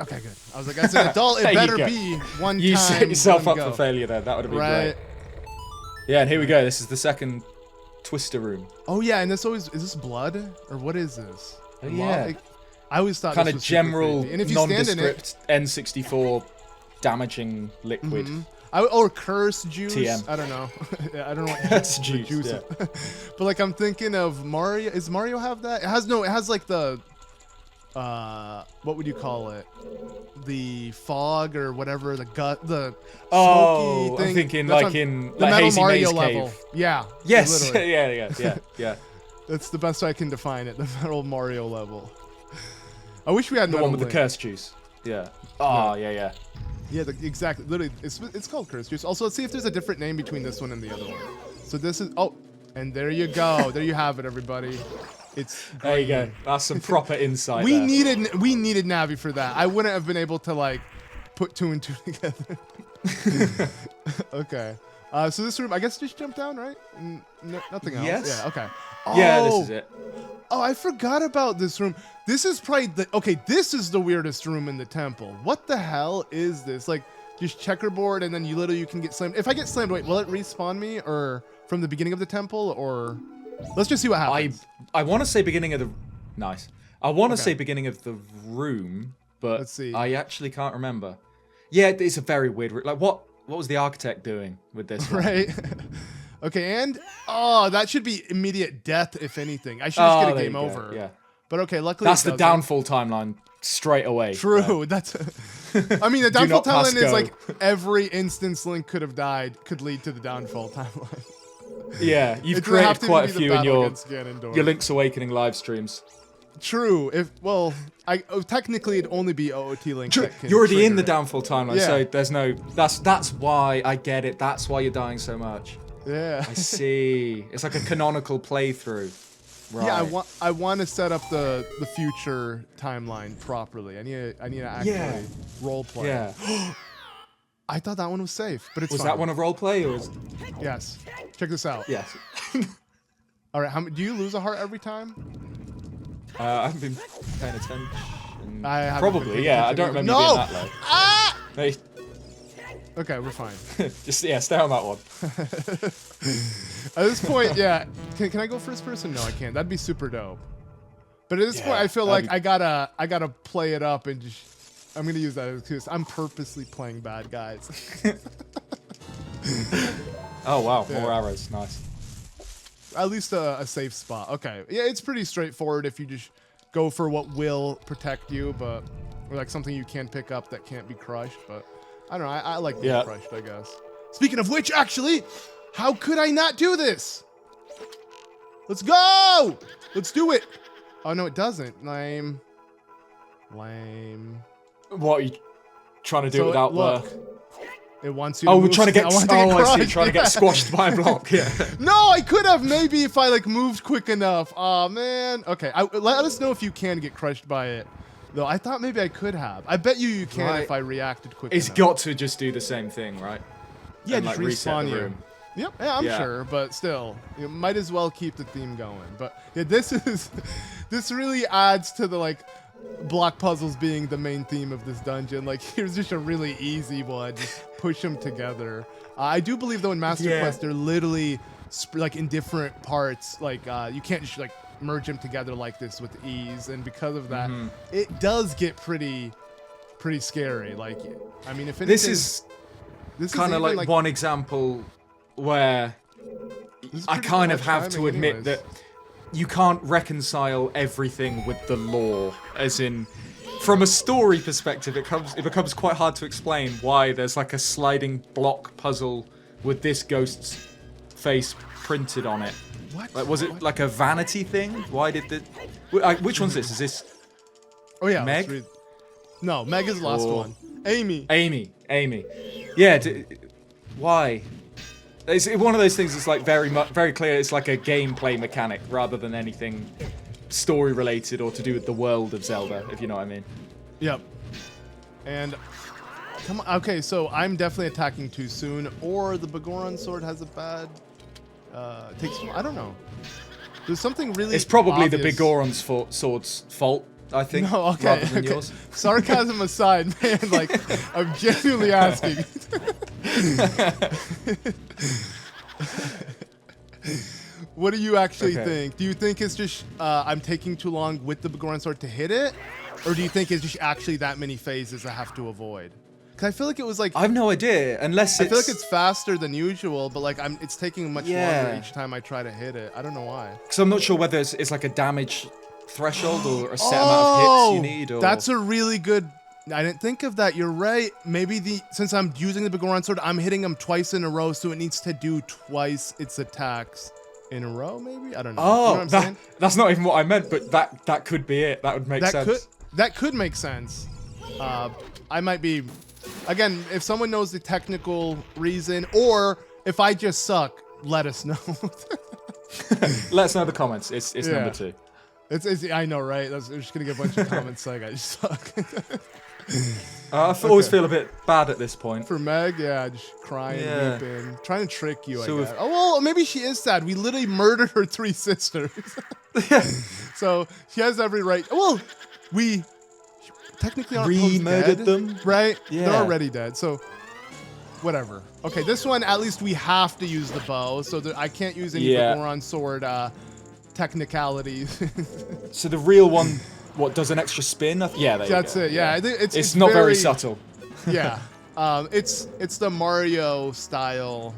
okay, good. I was like, as an adult, it There you better go. be one You time. set yourself one up go. for failure there. That would have been Right. great. Yeah, and here we go. This is the second Twister room. Oh yeah, and is this blood or what is this? Oh, yeah. Like, I always thought Kind this of was super general, creepy. And if you stand in it, nondescript N64 damaging liquid. or curse juice. TM. I don't know. Yeah, I don't know what Curse the juice, yeah. But like I'm thinking of Mario. Is Mario have that? It has like the what would you call it? The fog or whatever, the Oh, smoky thing. I'm thinking That's like on in the like Metal Hazy Mario Maze level. Cave. Yeah. Yes, literally. yeah. That's the best I can define it. The Metal Mario level. I wish we had The Metal one with Link. the curse juice. Yeah. Oh, yeah. Yeah, exactly. Literally, it's called curse juice. Also, let's see if there's a different name between this one and the other one. So this is and there you go. There you have it, everybody. It's There you go. That's some proper insight. we there. needed Navi for that. I wouldn't have been able to like put two and two together. Okay. So this room, I guess, just jump down, right? Nothing else. Yes. Yeah. Okay. Yeah, this is it. Oh, I forgot about this room. This is probably this is the weirdest room in the temple. What the hell is this? Like, just checkerboard, and then you can get slammed. If I get slammed, wait, will it respawn me, or from the beginning of the temple, or let's just see what happens. I want to say beginning of the nice. I want to Okay. say beginning of the room, but Let's see. I actually can't remember. Yeah, it's a very weird. Like what was the architect doing with this? one? Right. Okay, and that should be immediate death, if anything. I should just get a there game you go, over. Yeah, But okay, luckily that's it the doesn't. downfall timeline straight away. True. That's. I mean, the downfall not pass timeline is go. like every instance Link could have died could lead to the downfall timeline. Yeah, you've It doesn't created have to quite a be the few in battle your against Ganondorf. Link's Awakening live streams. True. Technically it'd only be OOT Link. True. that can You're already in trigger the it. downfall timeline, Yeah. so there's no. That's why I get it. That's why you're dying so much. Yeah. I see. It's like a canonical playthrough. Right. Yeah, I want to set up the future timeline properly. I need to actually role play. Yeah. I thought that one was safe, but it's Was fine. that one a roleplay or was? Yes. Check this out. Yes. All right. Do you lose a heart every time? I haven't been paying attention. I haven't been Probably, paying yeah. I attention don't remember either. being No! that low. Ah! Hey, Okay, we're fine. just stay on that one. At this point, yeah. Can I go first person? No, I can't. That'd be super dope. But at this point, I feel like I gotta play it up and just. I'm gonna use that as excuse. I'm purposely playing bad guys. Oh wow, Yeah. more arrows, nice. At least a safe spot. Okay. Yeah, it's pretty straightforward if you just go for what will protect you, or like something you can pick up that can't be crushed. But I don't know. I like being crushed, I guess. Speaking of which, actually, how could I not do this? Let's go! Let's do it. Oh, no, it doesn't. Lame. What are you trying to do So, without look. the? It wants you to Oh, we're move trying to get. I want to get I see. crushed, Trying to get squashed by a block. Yeah. No, I could have maybe if I like moved quick enough. Oh man. Okay, let us know if you can get crushed by it. Though I thought maybe I could have. I bet you can Right. if I reacted quick It's enough. got to just do the same thing, right? Yeah, And, just like, reset respawn the you. room. Yep, yeah, I'm Yeah. sure, but still, you might as well keep the theme going. But yeah, this really adds to the like block puzzles being the main theme of this dungeon. Like here's just a really easy one, just push them together. I do believe though in Master Yeah. Quest they're literally like in different parts. Like you can't just like merge them together like this with ease, and because of that, it does get pretty scary. Like I mean, if anything, This is kind of even, like one example where I pretty kind of clutch have to timing admit anyways. that you can't reconcile everything with the lore. As in, from a story perspective, it becomes quite hard to explain why there's like a sliding block puzzle with this ghost's face printed on it. What? Like, was it like a vanity thing? Why did the? Which one's this? Is this Oh yeah, Meg? let's read. No, Meg is the last Or- one. Amy. Amy? Yeah. Why? It's one of those things that's like very clear. It's like a gameplay mechanic rather than anything story related or to do with the world of Zelda, if you know what I mean. Yep. And come on. Okay, so I'm definitely attacking too soon, or the Goron sword has a bad. Takes. I don't know. There's something really. It's probably the obvious. Big Goron's sword's fault, I think, No, okay. rather than okay. yours. Sarcasm aside, man, like I'm genuinely asking. What do you actually Okay. think? Do you think it's just I'm taking too long with the Goron sword to hit it, or do you think it's just actually that many phases I have to avoid? Because I feel like it was like I have no idea, unless I it's. feel like it's faster than usual, but like it's taking much Yeah. longer each time I try to hit it. I don't know why. Because I'm not sure whether it's like a damage threshold or a set amount of hits you need. Or That's a really good. I didn't think of that. You're right. Maybe since I'm using the Goron sword, I'm hitting him twice in a row, so it needs to do twice its attacks in a row. Maybe I don't know. You know Oh, what I'm saying? that's not even what I meant, but that could be it. That would make sense. That could make sense. I might be. Again, if someone knows the technical reason, or if I just suck, let us know. Let us know in the comments. It's Yeah. number 2. It's I know, right? We're just gonna get a bunch of comments saying I just suck. Always feel a bit bad at this point. For Meg, yeah, just crying, Yeah. weeping, trying to trick you. So I guess. Oh well, maybe she is sad. We literally murdered her 3 sisters, so she has every right. Well, we technically aren't both Re-murdered dead, them? right? Yeah. They're already dead, so whatever. Okay, this one at least we have to use the bow, so that I can't use any Yeah. Goron sword technicalities. So the real one, what, does an extra spin? Yeah, there That's you go. it. Yeah, I think It's not very subtle. Yeah, it's the Mario style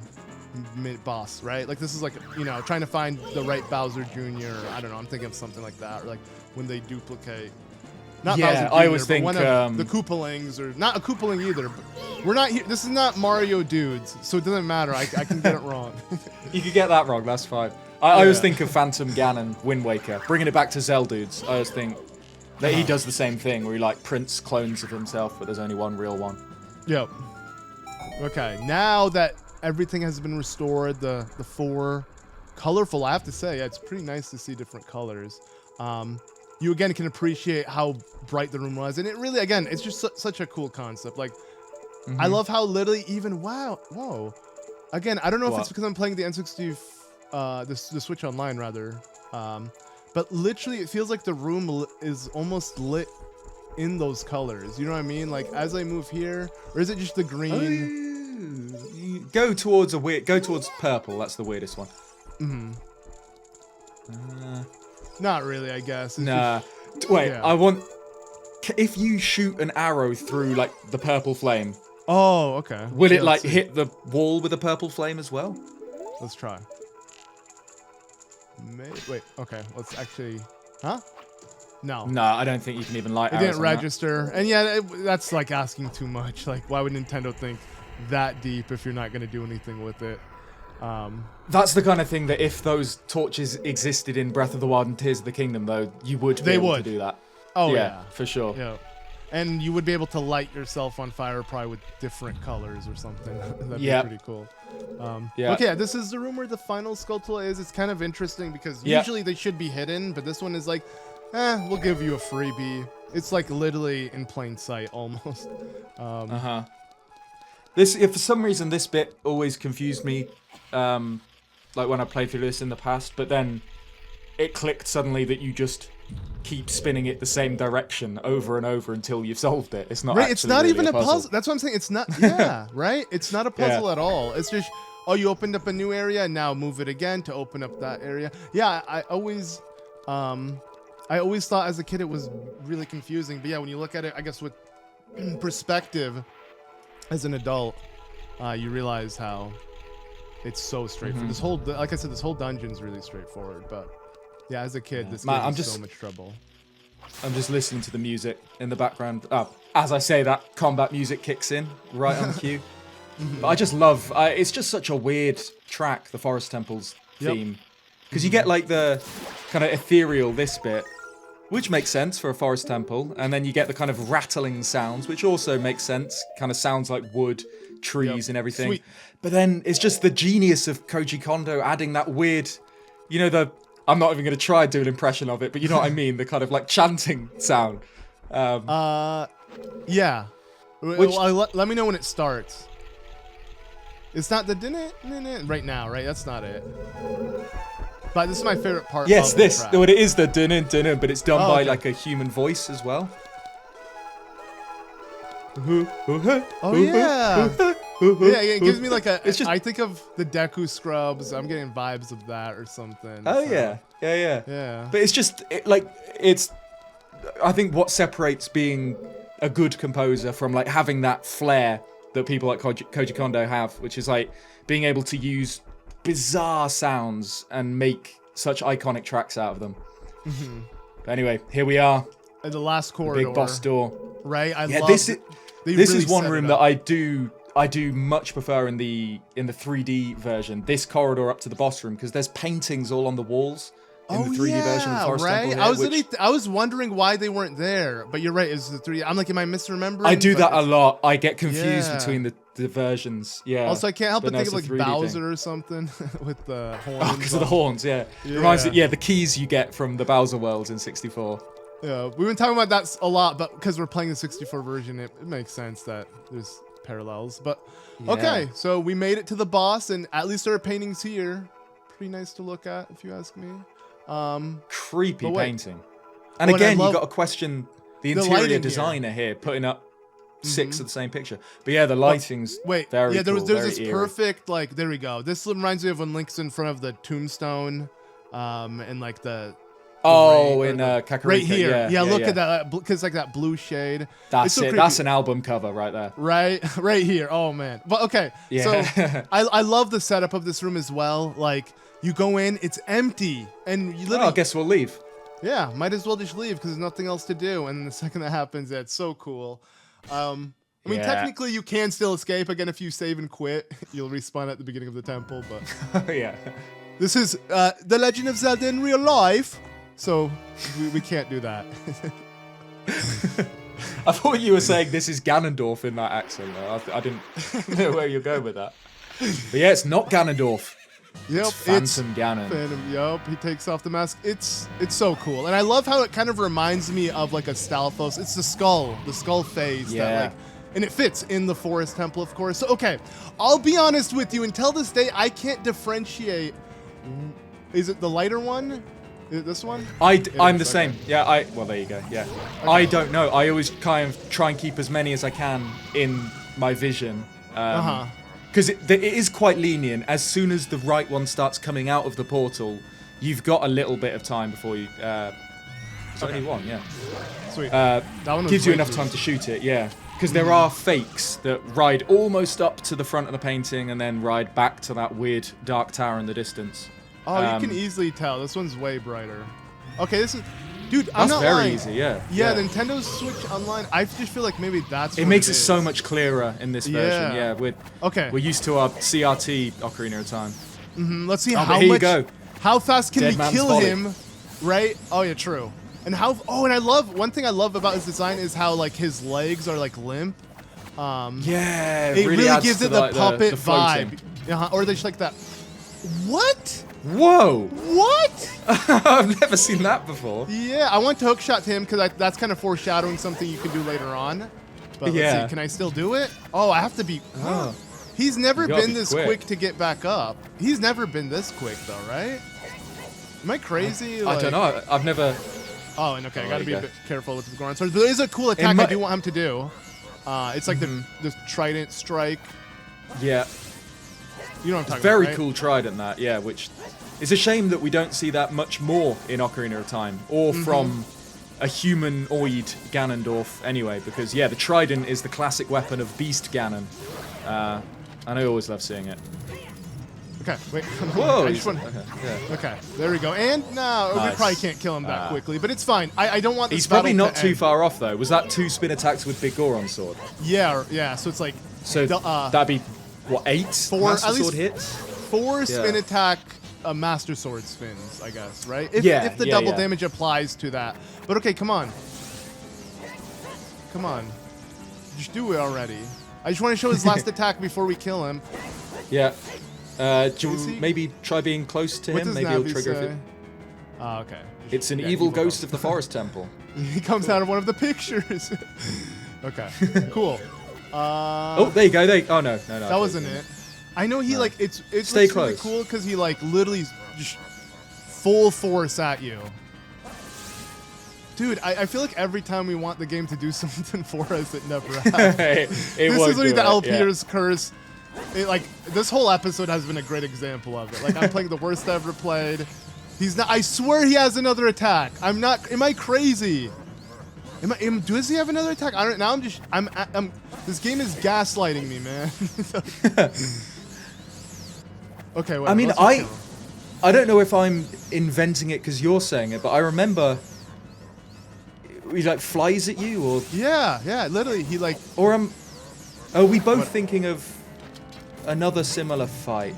boss, right? Like this is like trying to find the right Bowser Jr. I don't know. I'm thinking of something like that, or like when they duplicate. Not Yeah, Bowser Jr., I always but think, one of the Koopalings, or not a Koopaling either. But we're not here. This is not Mario dudes, so it doesn't matter. I can get it wrong. You could get that wrong, that's fine. I always Yeah. think of Phantom Ganon, Wind Waker. Bringing it back to Zeldudes, I always think that he does the same thing, where he like prints clones of himself, but there's only one real one. Yep. Okay, now that everything has been restored, the 4 colorful, I have to say, yeah, it's pretty nice to see different colors. You again can appreciate how bright the room was, and it really, again, it's just such a cool concept. Like, I love how literally even whoa. Again, I don't know if it's What? because I'm playing the N60, the Switch Online rather, but literally it feels like the room is almost lit in those colors. You know what I mean? Like as I move here, or is it just the green? You go towards purple. That's the weirdest one. Not really, I guess. It's Nah. just- Wait, yeah. I want. If you shoot an arrow through like the purple flame, Oh, okay. will Yeah, it like let's see. hit the wall with a purple flame as well? Let's try. Wait. Okay. Let's actually. Huh? No. No, I don't think you can even light It arrows didn't on that. register, and yeah, that's like asking too much. Like, why would Nintendo think that deep if you're not gonna do anything with it? That's the kind of thing that if those torches existed in Breath of the Wild and Tears of the Kingdom, though, you would be able to do that. Oh yeah, yeah. for sure. Yeah. And you would be able to light yourself on fire probably with different colors or something. That'd be pretty cool. Okay, this is the room where the final Skulltula is. It's kind of interesting because usually they should be hidden, but this one is like, we'll give you a freebie. It's like literally in plain sight almost. If for some reason this bit always confused me, like when I played through this in the past, but then it clicked suddenly that you just keep spinning it the same direction over and over until you've solved it. It's not right. Actually It's not really even a a puzzle. puzzle. That's what I'm saying. It's not. Yeah, right. It's not a puzzle at all. It's just, oh, you opened up a new area, and now move it again to open up that area. Yeah, I always thought as a kid it was really confusing. But yeah, when you look at it, I guess with perspective as an adult, you realize how it's so straightforward. This whole, like I said, this whole dungeon's really straightforward. But yeah, as a kid, this Man, gave me so much trouble. I'm just listening to the music in the background. As I say that, combat music kicks in right on cue. But I just love. It's just such a weird track, the Forest Temples theme, because you get like the kind of ethereal this bit, which makes sense for a forest temple, and then you get the kind of rattling sounds, which also makes sense. Kind of sounds like wood, trees, and everything. Sweet. But then it's just the genius of Koji Kondo adding that weird, you know, the. I'm not even going to try and do an impression of it, but you know what I mean? The kind of like chanting sound. Yeah. Let me know when it starts. It's not the din-it right now, right? That's not it. But this is my favorite part. Yes, of this. the track. Well, it is the dun-dun, but it's done by okay. like a human voice as well. Oh yeah. Yeah, it gives me like a. It's just. I think of the Deku Scrubs. I'm getting vibes of that or something. Oh so. yeah. But it's just it's. I think what separates being a good composer from like having that flair that people like Koji Kondo have, which is like being able to use bizarre sounds and make such iconic tracks out of them. But anyway, here we are. And the last corridor. Big boss door. Right. This really is one set room it that up. I do much prefer in the 3D version. This corridor up to the boss room, because there's paintings all on the walls in the 3D version of the Forest Temple here, I was wondering why they weren't there, but you're right. It's the 3D. I'm like, am I misremembering? I do But that a lot. I get confused Yeah. between the versions. Yeah. Also, I can't help but no, think of it's like a 3D Bowser thing. or something with the horns. Because of the horns, yeah. Yeah. Reminds me, the keys you get from the Bowser worlds in 64. Yeah, we've been talking about that a lot, but because we're playing the 64 version, it makes sense that there's parallels. But okay, so we made it to the boss, and at least there are paintings here. Pretty nice to look at, if you ask me. Creepy but wait. painting. And Oh, and again, I you've love got to question the the interior lighting designer here, putting up 6 of the same picture. But yeah, the lighting's Wait, very yeah, there's cool, this very eerie. perfect, like, there we go. This reminds me of when Link's in front of the tombstone, and like the Oh, rain- in or Kakariko. right here. Yeah, Look at that, because like that blue shade. That's It's so it. creepy. That's an album cover right there. Right here. Oh man. But okay. Yeah. So I love the setup of this room as well. Like you go in, it's empty, and you literally I guess we'll leave. yeah, might as well just leave because there's nothing else to do. And the second that happens, that's so cool. I mean, Yeah. technically you can still escape again if you save and quit. You'll respawn at the beginning of the temple, but Yeah. this is the Legend of Zelda in real life, so we can't do that. I thought you were saying this is Ganondorf in that accent. Though. I didn't know where you're going with that. But yeah, it's not Ganondorf. Yep, It's Phantom Ganon. Phantom, yep, he takes off the mask. It's so cool, and I love how it kind of reminds me of like a Stalfos. It's the skull phase. Yeah. That, like, and it fits in the Forest Temple, of course. So okay, I'll be honest with you. Until this day, I can't differentiate. Is it the lighter one? Is it this one? I'm the same. Yeah, well, there you go. Yeah. Okay. I don't know. I always kind of try and keep as many as I can in my vision. Because it is quite lenient. As soon as the right one starts coming out of the portal, you've got a little bit of time before you... There's only one, yeah. Sweet. That one was gives you way enough too- time to shoot it, yeah. Because there are fakes that ride almost up to the front of the painting and then ride back to that weird dark tower in the distance. Oh, you can easily tell. This one's way brighter. Okay, this is... Dude, I'm That's not very lying. easy, yeah. Yeah, the Nintendo Switch Online, I just feel like maybe that's It what makes it it is. so much clearer in this version, Yeah. yeah. Okay. We're used to our CRT Ocarina of Time. Let's see but how here you much... go. How fast can Dead we man's kill body. him, right? Oh, yeah, true. And and I love, one thing I love about his design is how like his legs are like limp. Yeah, it really adds gives to it the like, puppet the floating. vibe. Or they just like that. What? Whoa! What? I've never seen that before. Yeah, I want to hookshot him because that's kind of foreshadowing something you can do later on. But let's see, can I still do it? Oh, I have to be. Oh. He's never You gotta been be this quick to get back up. He's never been this quick though, right? Am I crazy? I don't know. I've never. Oh, and okay, I gotta be a bit careful with the Goron swords. But there is a cool attack I do want him to do. It's like the trident strike. Yeah. You know what I'm talking Very about, right? cool trident that, yeah, which is a shame that we don't see that much more in Ocarina of Time, or from a humanoid Ganondorf anyway, because yeah, the trident is the classic weapon of Beast Ganon, and I always love seeing it. Okay, wait. Whoa! Okay, there we go. And no, we probably can't kill him that quickly, but it's fine. I don't want this He's probably battle not to too end. far off though. Was that 2 spin attacks with Big Goron sword? Yeah. So it's like that'd be what, 8 Master Sword hits? 4 spin attack Master Sword spins, I guess, right? If the double damage applies to that. But okay, come on. Come on. Just do it already. I just want to show his last attack before we kill him. Yeah. Do you maybe try being close to him? Maybe he'll trigger it. Oh, okay. It's an evil ghost of the Forest Temple. He comes out of one of the pictures. Okay, cool. Oh, there you go. Oh no. That wasn't it. I know he like it's Stay really close. cool because he like literally just full force at you. Dude, I feel like every time we want the game to do something for us, it never happens. This is literally the LPers curse. This whole episode has been a great example of it. Like, I'm playing the worst I've ever played. He's not. I swear he has another attack. I'm not. Am I crazy? Does he have another attack? I don't. Now I'm just. I'm. This game is gaslighting me, man. Okay. Wait, I mean, I don't know if I'm inventing it because you're saying it, but I remember he like flies at you, or yeah. Literally, he like. Or are we both thinking of another similar fight?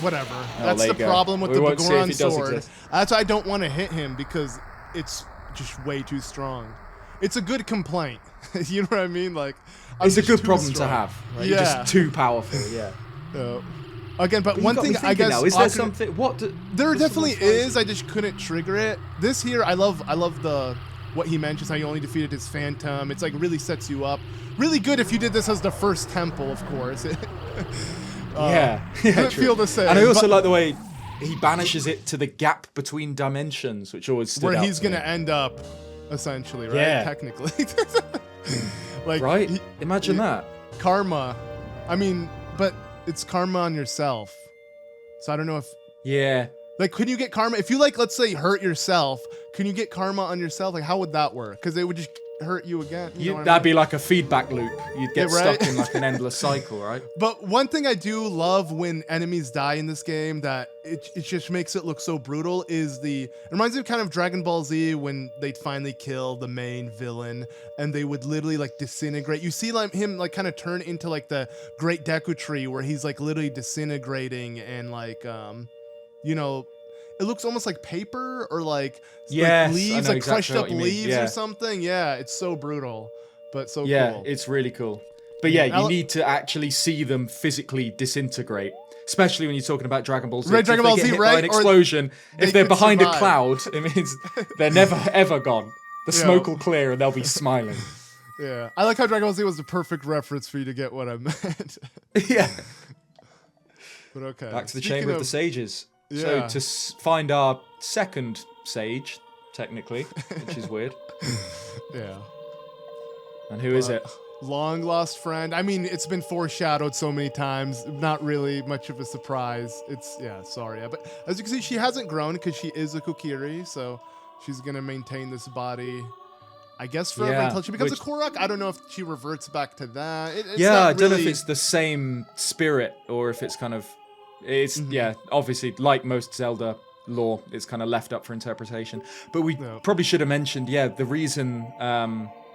Whatever. That's the problem with the Goron sword. That's why I don't want to hit him because it's just way too strong. It's a good complaint. You know what I mean? Like, it's a good problem to have. Right? Yeah. You're just too powerful. Yeah. Again, but one thing I guess now, is there something? There definitely is. I just couldn't trigger it. This here, I love the what he mentions, how you only defeated his phantom. It's like really sets you up. Really good if you did this as the first temple, of course. Didn't feel the same. And I also like the way he banishes it to the gap between dimensions, which always stood where out he's to gonna me. end up, essentially, right? Yeah. Technically. Like, right? Imagine that. Karma. I mean, but it's karma on yourself. So I don't know if. Yeah. Like, can you get karma if you like, let's say, hurt yourself? Can you get karma on yourself? Like, how would that work? Because it would just hurt you again. That'd be like a feedback loop. You'd get stuck in like an endless cycle, right? But one thing I do love when enemies die in this game that it just makes it look so brutal is it reminds me of kind of Dragon Ball Z when they'd finally kill the main villain and they would literally like disintegrate. You see like him like kind of turn into like the Great Deku Tree where he's like literally disintegrating and like you know, it looks almost like paper or like leaves, like crushed up leaves or something. Yeah, it's so brutal, but so cool. Yeah, it's really cool. But yeah, you need to actually see them physically disintegrate, especially when you're talking about Dragon Ball Z. Right, Dragon Ball Z, right? By an explosion, if they're behind a cloud, it means they're never ever gone. The smoke will clear and they'll be smiling. Yeah, I like how Dragon Ball Z was the perfect reference for you to get what I meant. Yeah. But okay. Back to the Chamber of the Sages. Yeah. So to find our second sage, technically, which is weird. Yeah. And who is it? Long lost friend. I mean, it's been foreshadowed so many times. Not really much of a surprise. It's Saria. But as you can see, she hasn't grown because she is a Kokiri, so she's gonna maintain this body, I guess, forever until she becomes a Korok. I don't know if she reverts back to that. I don't know if it's the same spirit or if it's kind of. It's obviously like most Zelda lore, it's kind of left up for interpretation. But we probably should have mentioned, the reason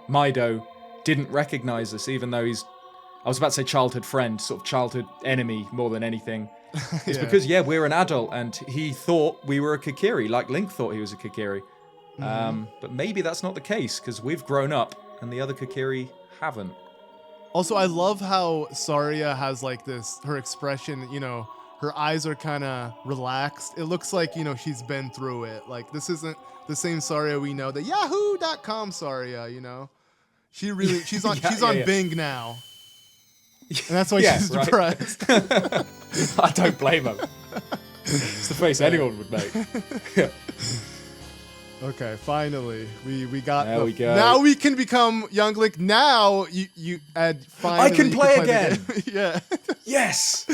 Meadow didn't recognize us, even though he's, I was about to say childhood friend, sort of childhood enemy more than anything, It's Yeah. because, we're an adult, and he thought we were a Kokiri, like Link thought he was a Kokiri. But maybe that's not the case, because we've grown up, and the other Kokiri haven't. Also, I love how Saria has like this, her expression, you know, her eyes are kind of relaxed. It looks like, you know, she's been through it. Like, this isn't the same Saria we know, the yahoo.com Saria, you know. She's on Bing now. And that's why she's right. depressed. I don't blame him. It's the face anyone would make. Okay, finally. We got There we go. Now we can become Young Link. Now you add finally. I can play the again. game. Yeah. Yes!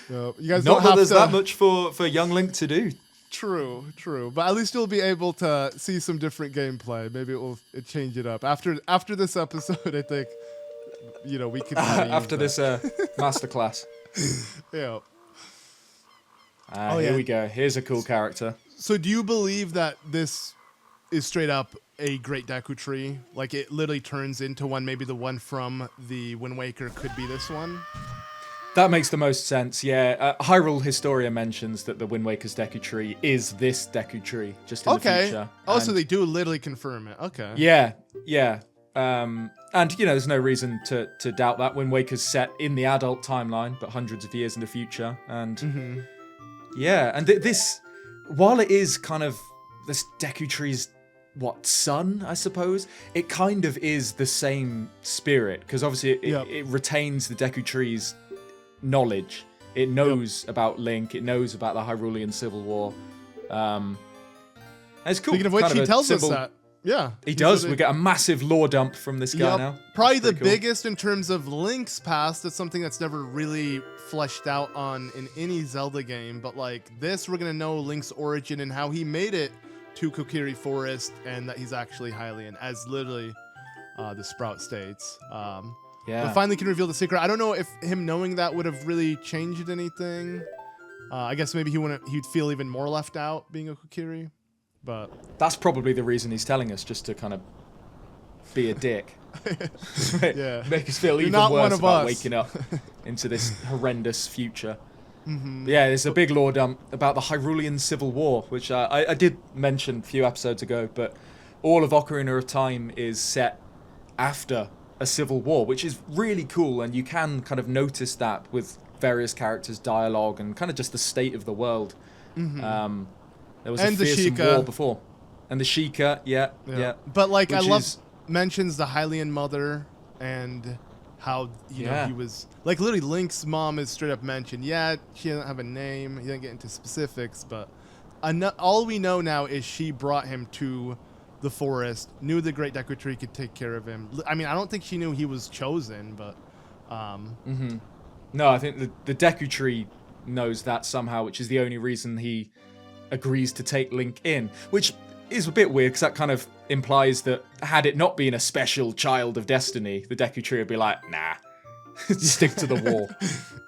So, you guys Not don't that have there's to, that much for young Link to do. True. But at least you'll be able to see some different gameplay. Maybe it'll change it up. After this episode, I think, you know, we could After this masterclass. Yeah. Here we go. Here's a cool character. So do you believe that this is straight up a great Deku Tree? Like it literally turns into one, maybe the one from the Wind Waker could be this one? That makes the most sense, yeah. Hyrule Historia mentions that the Wind Waker's Deku Tree is this Deku Tree, just in the future. Oh, so they do literally confirm it. Okay. Yeah. And, you know, there's no reason to doubt that. Wind Waker's set in the adult timeline, but hundreds of years in the future. And, yeah, and this, while it is kind of this Deku Tree's, son, I suppose, it kind of is the same spirit, because obviously it retains the Deku Tree's knowledge. It knows about Link, it knows about the Hyrulean Civil War. And it's cool. Speaking of which, he tells us that. Yeah. He does. We get a massive lore dump from this guy now. Probably the biggest in terms of Link's past. That's something that's never really fleshed out on in any Zelda game. But like this, we're going to know Link's origin and how he made it to Kokiri Forest and that he's actually Hylian, as literally the Sprout states. We finally can reveal the secret. I don't know if him knowing that would have really changed anything. I guess maybe he'd feel even more left out being a Kokiri. But that's probably the reason he's telling us, just to kind of be a dick. Make us feel even worse about waking up into this horrendous future. Yeah, there's a big lore dump about the Hyrulean Civil War, which I did mention a few episodes ago, but all of Ocarina of Time is set after a civil war, which is really cool, and you can kind of notice that with various characters' dialogue and kind of just the state of the world. There was a fearsome war before. And the Sheikah, yeah. But like, I love mentions the Hylian mother and how, you know, he was... Like, literally, Link's mom is straight up mentioned. Yeah, she doesn't have a name. He didn't get into specifics, but all we know now is she brought him to the forest, knew the Great Deku Tree could take care of him. I mean, I don't think she knew he was chosen, but... No, I think the Deku Tree knows that somehow, which is the only reason he agrees to take Link in, which is a bit weird because that kind of implies that had it not been a special child of destiny, the Deku Tree would be like, nah, stick to the wall.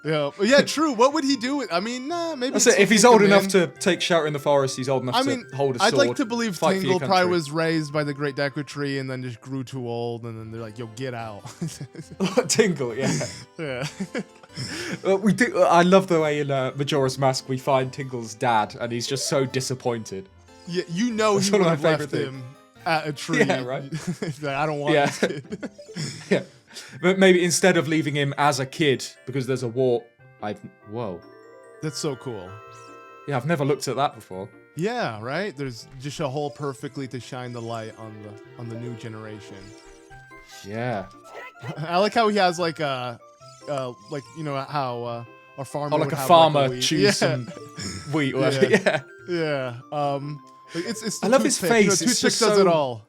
Yeah, true. What would he do? I mean, maybe. If he's old enough to take shelter in the forest, he's old enough to hold a sword. I'd like to believe Tingle probably was raised by the Great Deku Tree and then just grew too old, and then they're like, "Yo, get out." Tingle, yeah. Yeah. We do. I love the way in Majora's Mask we find Tingle's dad, and he's just so disappointed. Yeah, you know, he would have left him at a tree. Yeah, right. Like, I don't want this kid. Yeah. But maybe instead of leaving him as a kid because there's a war, whoa. That's so cool. Yeah, I've never looked at that before. Yeah, right. There's just a hole perfectly to shine the light on the new generation. Yeah. I like how he has like a like, you know how a farmer. Oh, like would a have farmer like choose some wheat. Or Yeah. It's I love his face. Toothpick does it all.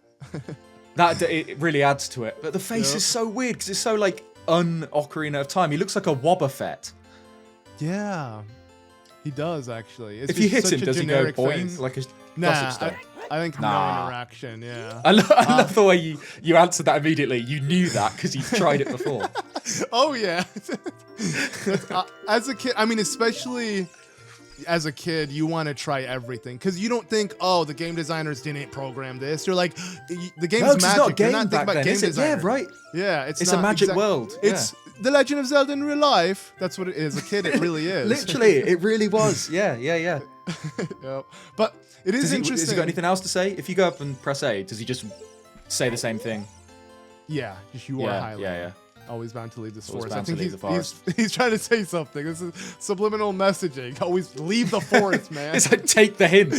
That it really adds to it. But the face is so weird because it's so like un-Ocarina of Time. He looks like a Wobbuffet. Yeah, he does actually. If you hit him, does he go boing like a gossip stone? I think no interaction. Yeah. I love the way you answered that immediately. You knew that because you've tried it before. Oh yeah. As a kid, I mean, especially as a kid, you want to try everything because you don't think, oh, the game designers didn't program this. You're like, the game's magic. Not a game You're not thinking about game design. Yeah, right. Yeah, it's a magic world. It's The Legend of Zelda in real life. That's what it is. A kid, it really is. Literally, it really was. Yeah. Yep. But it is interesting. Has he got anything else to say? If you go up and press A, does he just say the same thing? Yeah, just you are Highland. Yeah. Always bound to leave this forest. I Bound to think leave the forest. he's trying to say something. This is subliminal messaging. Always leave the forest, man. It's like, take the hint.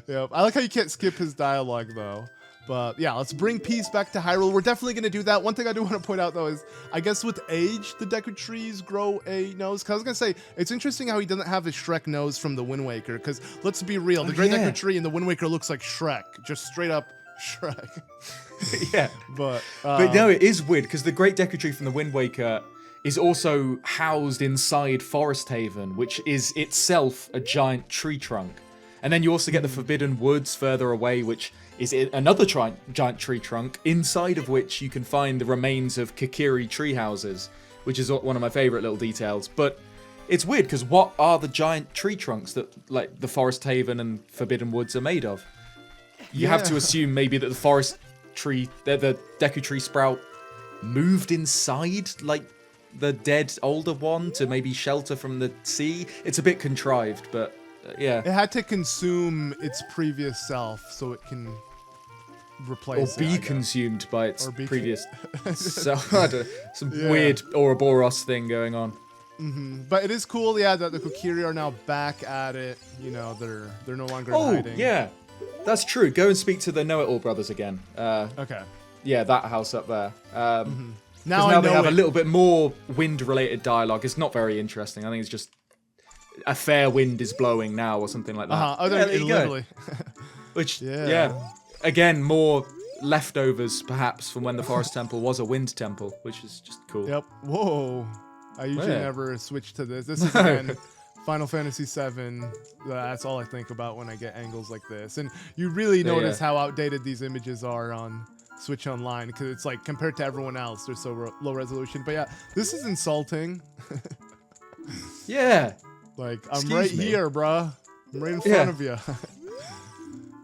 Yep. I like how you can't skip his dialogue, though. But yeah, let's bring peace back to Hyrule. We're definitely going to do that. One thing I do want to point out, though, is I guess with age, the Deku Trees grow a nose. Because I was going to say, it's interesting how he doesn't have a Shrek nose from the Wind Waker. Because let's be real, the Great Deku Tree in the Wind Waker looks like Shrek. Just straight up Shrek. Yeah. But no, it is weird because the Great Deku Tree from the Wind Waker is also housed inside Forest Haven, which is itself a giant tree trunk. And then you also get the Forbidden Woods further away, which is another giant tree trunk, inside of which you can find the remains of Kokiri tree houses, which is one of my favorite little details. But it's weird because what are the giant tree trunks that like the Forest Haven and Forbidden Woods are made of? You have to assume maybe that the forest tree, the Deku Tree sprout, moved inside like the dead older one to maybe shelter from the sea. It's a bit contrived, but yeah. It had to consume its previous self so it can replace or be consumed by its Or be previous self. Some weird Ouroboros thing going on. But it is cool, yeah, that the Kokiri are now back at it. You know, they're no longer hiding. Yeah. That's true. Go and speak to the Know-It-All brothers again. Okay. Yeah, that house up there. Now they have a little bit more wind-related dialogue. It's not very interesting. I think it's just a fair wind is blowing now or something like that. There you go. Which, again, more leftovers perhaps from when the Forest Temple was a wind temple, which is just cool. Yep. Whoa. I usually never switch to this. This is again Final Fantasy VII. That's all I think about when I get angles like this. And you really notice how outdated these images are on Switch Online because it's like compared to everyone else, they're so low resolution. But yeah, this is insulting. Yeah. Like, I'm right here, bruh. I'm right in front of you.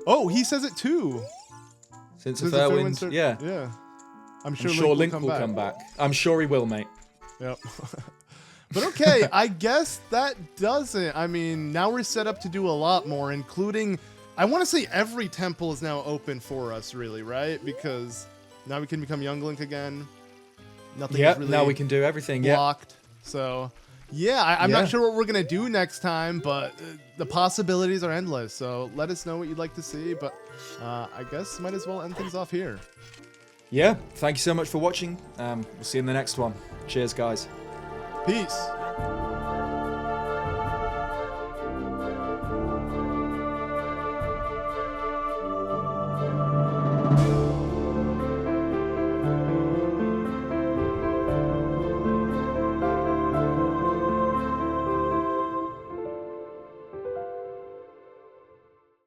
Oh, he says it too. Since a fair wind, Yeah. I'm sure Link will come back. I'm sure he will, mate. Yep. But okay, I guess that does it. I mean, now we're set up to do a lot more, including, I want to say every temple is now open for us, really, right? Because now we can become Young Link again. Nothing is really now we can do everything, blocked. So, yeah, I'm not sure what we're going to do next time, but the possibilities are endless. So let us know what you'd like to see, but I guess might as well end things off here. Yeah, thank you so much for watching. We'll see you in the next one. Cheers, guys. Peace.